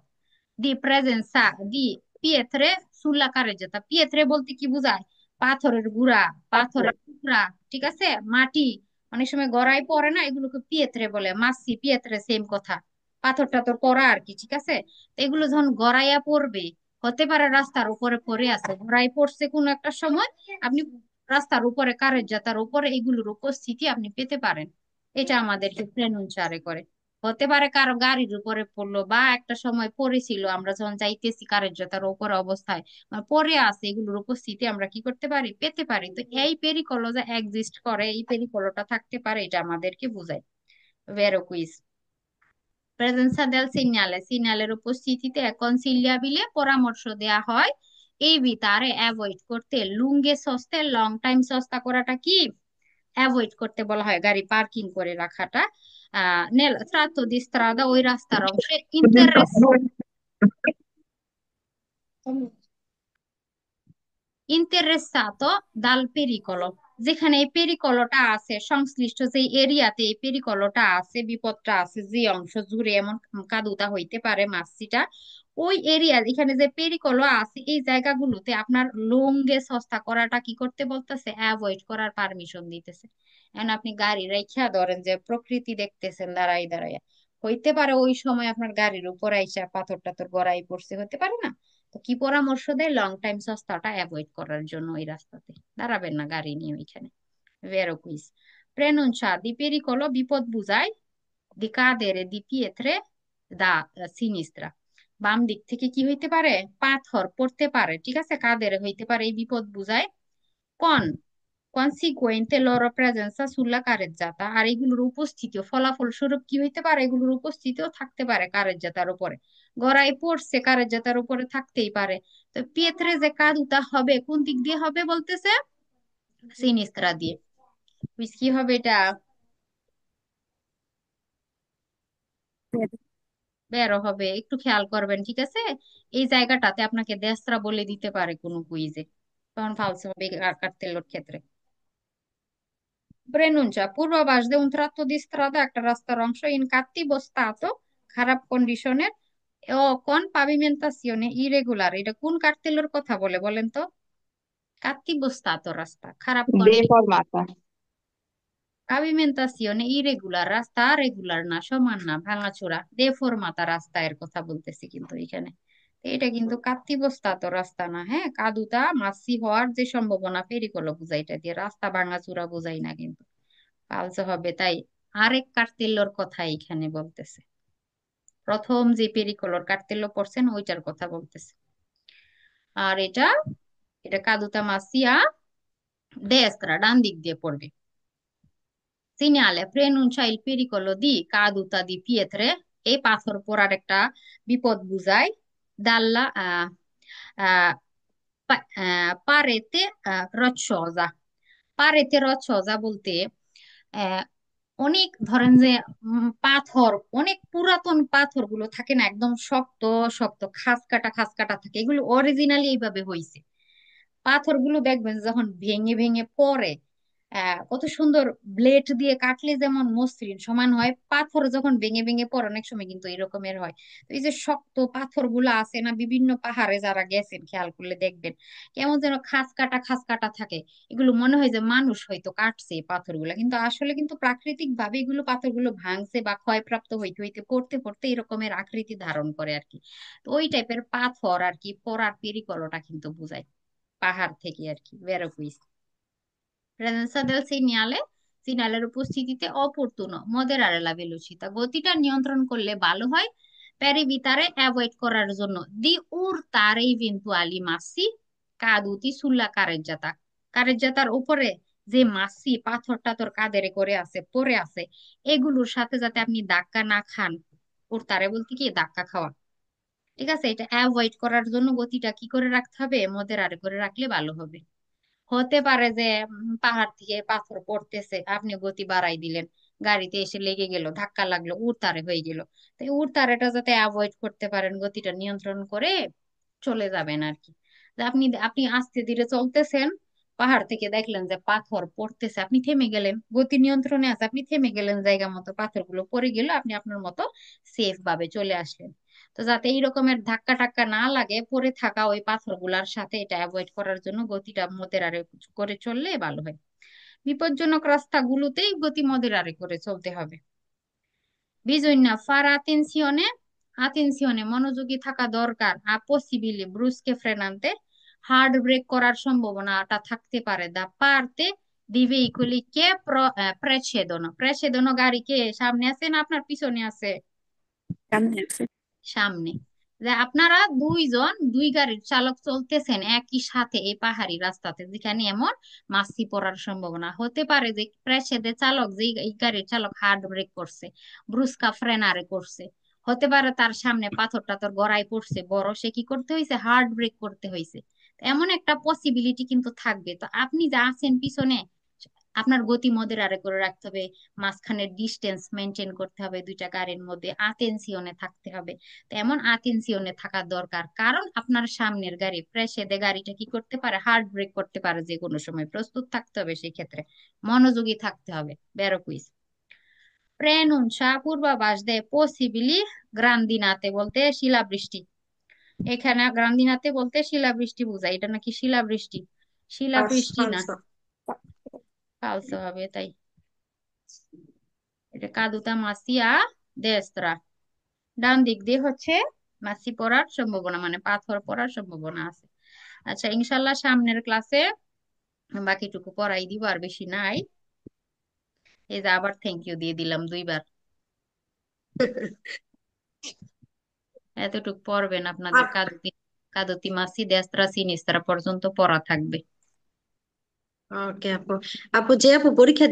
di presenza di pietre sulla carreggiata। পিয়েত্রে বলতে কি বোঝায়? পাথরের গুঁড়া, পাথরের টুকরা, ঠিক আছে? মাটি অনেক সময় গড়াই পড়ে না, এগুলোকে পিয়েত্রে বলে। মাসি পিয়েত্রে সেম কথা, পাথর টাথর পড়া আর কি, ঠিক আছে? তো এগুলো যখন গড়াইয়া পড়বে, হতে পারে রাস্তার উপরে পড়ে আছে, গড়াই পড়ছে কোনো একটা সময়, আপনি রাস্তার উপরে কারের উপরে এগুলোর উপস্থিতি আপনি পেতে পারেন। এটা আমাদেরকে প্রেনুনচারে করে। হতে পারে কারো গাড়ির উপরে পড়লো, বা একটা সময় পড়েছিল, আমরা যখন যাইতেছি কারের জোতার উপরে অবস্থায় মানে পড়ে আছে, এগুলোর উপস্থিতি আমরা কি করতে পারি, পেতে পারি। তো এই পেরিকলো যে এক্সিস্ট করে, এই পেরিকলোটা থাকতে পারে, এটা আমাদেরকে বোঝায়। ভেরো কুইজ। প্রেজেন্সা দেল সিগনালে, সিগন্যালের উপস্থিতিতে কনসিলিয়াবিলে পরামর্শ দেয়া হয় এই বিতারে অ্যাভয়েড করতে লুঙ্গে সস্তে লং টাইম সস্তা করাটা কি অ্যাভয়েড করতে বলা হয়, গাড়ি পার্কিং করে রাখাটা। নেল ট্রাতো দি স্ট্রাদা, ওই রাস্তার অংশে ইন্টারেসাতো দাল পেরিকলো, যেখানে এই পেরিকলোটা আছে, সংশ্লিষ্ট যে এরিয়াতে এই পেরিকলোটা আছে, বিপদটা আছে, যে অংশ জুড়ে এমন কাদুতা হইতে পারে মাসিটা, ওই এরিয়া এখানে যে পেরিকলো আছে এই জায়গাগুলোতে আপনার লুঙ্গে সস্তা করাটা কি করতে বলতেছে, অ্যাভয়েড করার পারমিশন দিতেছে। এখন আপনি গাড়ি রাইখা ধরেন যে প্রকৃতি দেখতেছেন দাঁড়াই দাঁড়াই, হইতে পারে ওই সময় আপনার গাড়ির উপর আইসা পাথর টাথর গড়াই পড়ছে, হতে পারে না? তো কি পরামর্শ দেয়, লং টাইম সস্তাটা অ্যাভয়েড করার জন্য ওই রাস্তাতে দাঁড়াবেন না গাড়ি নিয়ে ওইখানে। ভেরো কুইজ প্রেনুনসা দি পেরিকলো, বিপদ বুঝায়, দি কাদেরে দি পিয়েত্রে দা সিনিস্ত্রা, বাম দিক থেকে কি হইতে পারে, পাথর পড়তে পারে, ঠিক আছে, কাদেরে হইতে পারে, এই বিপদ বুঝায়। কন কনসিকুয়েন্তে লরো প্রেজেন্সা সুল্লা কারেজ্জাতা, আর এগুলোর উপস্থিতিও ফলাফল স্বরূপ কি হইতে পারে, এগুলোর উপস্থিতিও থাকতে পারে কারেজ্জাতার উপরে, গড়াই পড়ছে কারেজ্জাতার উপরে থাকতেই পারে। তো পিয়েত্রে যে কাদুতা হবে কোন দিক দিয়ে হবে বলতেছে, সিনিস্ত্রা দিয়ে। কি হবে এটা, বেরো হবে, একটু খেয়াল করবেন, ঠিক আছে। এই জায়গাটাতে আপনাকে দেশরা বলে দিতে পারে কোনো কুইজে, তখন ফালসে হবে কার্তেলোর ক্ষেত্রে। Prenuncia পূর্বাভাস de un tratto di strada, একটা রাস্তার অংশ ইন cattivo stato, খারাপ কন্ডিশনের, ও কোন pavimentazione irregular, এটা কোন কার্তেলোর কথা বলে বলেন তো? cattivo stato রাস্তা, খারাপ কন্ডিশন। বেফরমাতা। pavimentazione irregular, রাস্তা রেগুলার না, সমান না, ভাঙাচোরা, দেফরমাতা রাস্তা এর কথা বলতেছি কিন্তু এখানে। তো এটা কিন্তু cattivo stato রাস্তা না, হ্যাঁ, কাদুতা মাসি হওয়ার যে সম্ভাবনা, পেরিকলো বুঝাই, এটা দিয়ে রাস্তা ভাঙাচোরা বুঝাই না কিন্তু। পালসে হবে, তাই আরেক কার্তেল্যর কথা এখানে বলতেছে, প্রথম যে পেরিকলর কার্তেল্য পড়ছেন ওইটার কথা বলতেছে। আর এটা এটা কাদুতা মাসিয়া দেস্ত্রা, ডান দিক দিয়ে পড়বে। সিনিয়ালে প্রেনুনসা ইল পেরিকলো দি কাদুতা দি পিয়েত্রে, এই পাথর পড়ার একটা বিপদ বুঝায়। দাল্লা আহ পারেতে রচ্ছজা, পারেতে রচ্ছজা বলতে আহ, অনেক ধরেন যে পাথর, অনেক পুরাতন পাথর গুলো থাকে না, একদম শক্ত শক্ত খাস কাটা থাকে, এগুলো অরিজিনালি এইভাবে হয়েছে। পাথরগুলো দেখবেন যখন ভেঙে ভেঙে পড়ে, কত সুন্দর, ব্লেড দিয়ে কাটলে যেমন মসৃণ সমান হয়, পাথর যখন ভেঙে ভেঙে পড়ে অনেক সময় কিন্তু এরকমের হয়। তো এই যে শক্ত পাথরগুলো আছে না, বিভিন্ন পাহাড়ে যারা গেছেন খেয়াল করলে দেখবেন কেমন যেন খাস কাটা থাকে, এগুলো মনে হয় যে মানুষ হয়তো কাটছে এই পাথরগুলো, কিন্তু আসলে কিন্তু প্রাকৃতিক ভাবে এগুলো পাথরগুলো ভাঙছে বা ক্ষয়প্রাপ্ত হইতে হইতে পড়তে পড়তে এরকমের আকৃতি ধারণ করে আর কি। তো ওই টাইপের পাথর আর কি পড়ার পেরিকলটা কিন্তু বোঝায়, পাহাড় থেকে আর কি, ভেরোকুইজ। প্রেজেন্সা দেল সিগনালে, সিগন্যালের উপস্থিতিতে অপরতুনো মদেরারে লা ভেলোসিতা, গতিটা নিয়ন্ত্রণ করলে ভালো হয়। প্যারিভিতারে অ্যাভয়েড করার জন্য দি উর তারে ইভেন্তুয়ালি মাসি কাদুতি সুল্লা কারেজ্জাতা, কারেজ্জাতার উপরে যে মাসি পাথর টাথর কাদেরে করে আছে পড়ে আছে, এগুলোর সাথে যাতে আপনি ধাক্কা না খান, উর তারে বলতে কি ধাক্কা খাওয়া, ঠিক আছে, এটা অ্যাভয়েড করার জন্য গতিটা কি করে রাখতে হবে, মদেরারে করে রাখলে ভালো হবে। হতে পারে যে পাহাড় থেকে পাথর পড়তেছে, আপনি গতি বাড়াই দিলেন, গাড়িতে এসে লেগে গেল, ধাক্কা লাগলো, উড়তারে হয়ে গেল। তো এই উড়তারেটা যাতে অ্যাভয়েড করতে পারেন, গতিটা নিয়ন্ত্রণ করে চলে যাবেন আর কি। যে আপনি আপনি আস্তে ধীরে চলতেছেন, পাহাড় থেকে দেখলেন যে পাথর পড়তেছে, আপনি থেমে গেলেন, গতি নিয়ন্ত্রণে আছে, আপনি থেমে গেলেন জায়গা মতো, পাথরগুলো পড়ে গেল, আপনি আপনার মতো সেফ ভাবে চলে আসলেন। তো যাতে এই রকমের ধাক্কা টাক্কা না লাগে পড়ে থাকা ওই পাথরগুলার সাথে, এটা অ্যাভয়েড করার জন্য গতিটা মদেরারে করে চললে ভালো হয়। বিপজ্জনক রাস্তাগুলোতেই গতি মদেরারে করে চলতে হবে। বিজন্য ফার আতেনসিওনে, আতেনসিওনে মনোযোগী থাকা দরকার। পসিবিলি ব্রুসকে ফ্রেনান্তে, হার্ড ব্রেক করার সম্ভাবনাটা থাকতে পারে। দা পারতে দি ভেহিকলি কে প্রেছেদনো, প্রেছেদনো গাড়ি কে সামনে আছে না আপনার পিছনে আছে, সামনে আছে। সামনে। যে আপনারা দুইজন, দুই গাড়ির চালক চলতেছেন একই সাথে এই পাহাড়ি রাস্তাতে, যেখানে এমন মাছি পড়ার সম্ভাবনা হতে পারে, যে প্রেসেদে চালক, যে এই গাড়ির চালক হার্ড ব্রেক করছে, ব্রুস্কা ফ্রেনারে করছে, হতে পারে তার সামনে পাথরটা তোর গড়ায় পড়ছে বড়, সে কি করতে হয়েছে, হার্ট ব্রেক করতে হয়েছে। এমন একটা পসিবিলিটি কিন্তু থাকবে। তো আপনি যা আছেন পিছনে, আপনার গতি মধ্যে করে রাখতে হবে, মাঝখানের ডিস্টেন্স মেনটেন করতে হবে, দুইটা গাড়ির মধ্যে আতেনসিয়নে থাকতে হবে। তো এমন আতেনসিয়নে থাকা দরকার, কারণ আপনার সামনের গাড়ি প্রেসেদে গাড়িটা কি করতে পারে, হার্ট ব্রেক করতে পারে যে কোনো সময়, প্রস্তুত থাকতে হবে সেই ক্ষেত্রে, মনোযোগী থাকতে হবে। বেরো কুইজ। প্রেনুনসা পূর্বাভাস দেয় পসিবিলি গ্রান্দিনাতে বলতে শিলাবৃষ্টি। এখানে গ্রান্দিনাতে বলতে শিলাবৃষ্টি বোঝায়, এটা নাকি শিলাবৃষ্টি, শিলাবৃষ্টি না, ফালসো। ফালসো হবে তাই। এটা কাদুতা মাসিয়া দেস্ত্রা, ডান দিক দিয়ে হচ্ছে মাসি পড়ার সম্ভাবনা, মানে পাথর পড়ার সম্ভাবনা আছে। আচ্ছা, ইনশাল্লাহ সামনের ক্লাসে বাকিটুকু পড়াই দিব, আর বেশি নাই। এই যে আবার থ্যাংক ইউ দিয়ে দিলাম 2বার। এতটুকু পড়বেন, আপনাদের কাদুতি কাদুতি মাসি দেস্ত্রা সিনিস্ত্রা পর্যন্ত পড়া থাকবে। ওকে আপু, আপু যে আপু পরীক্ষা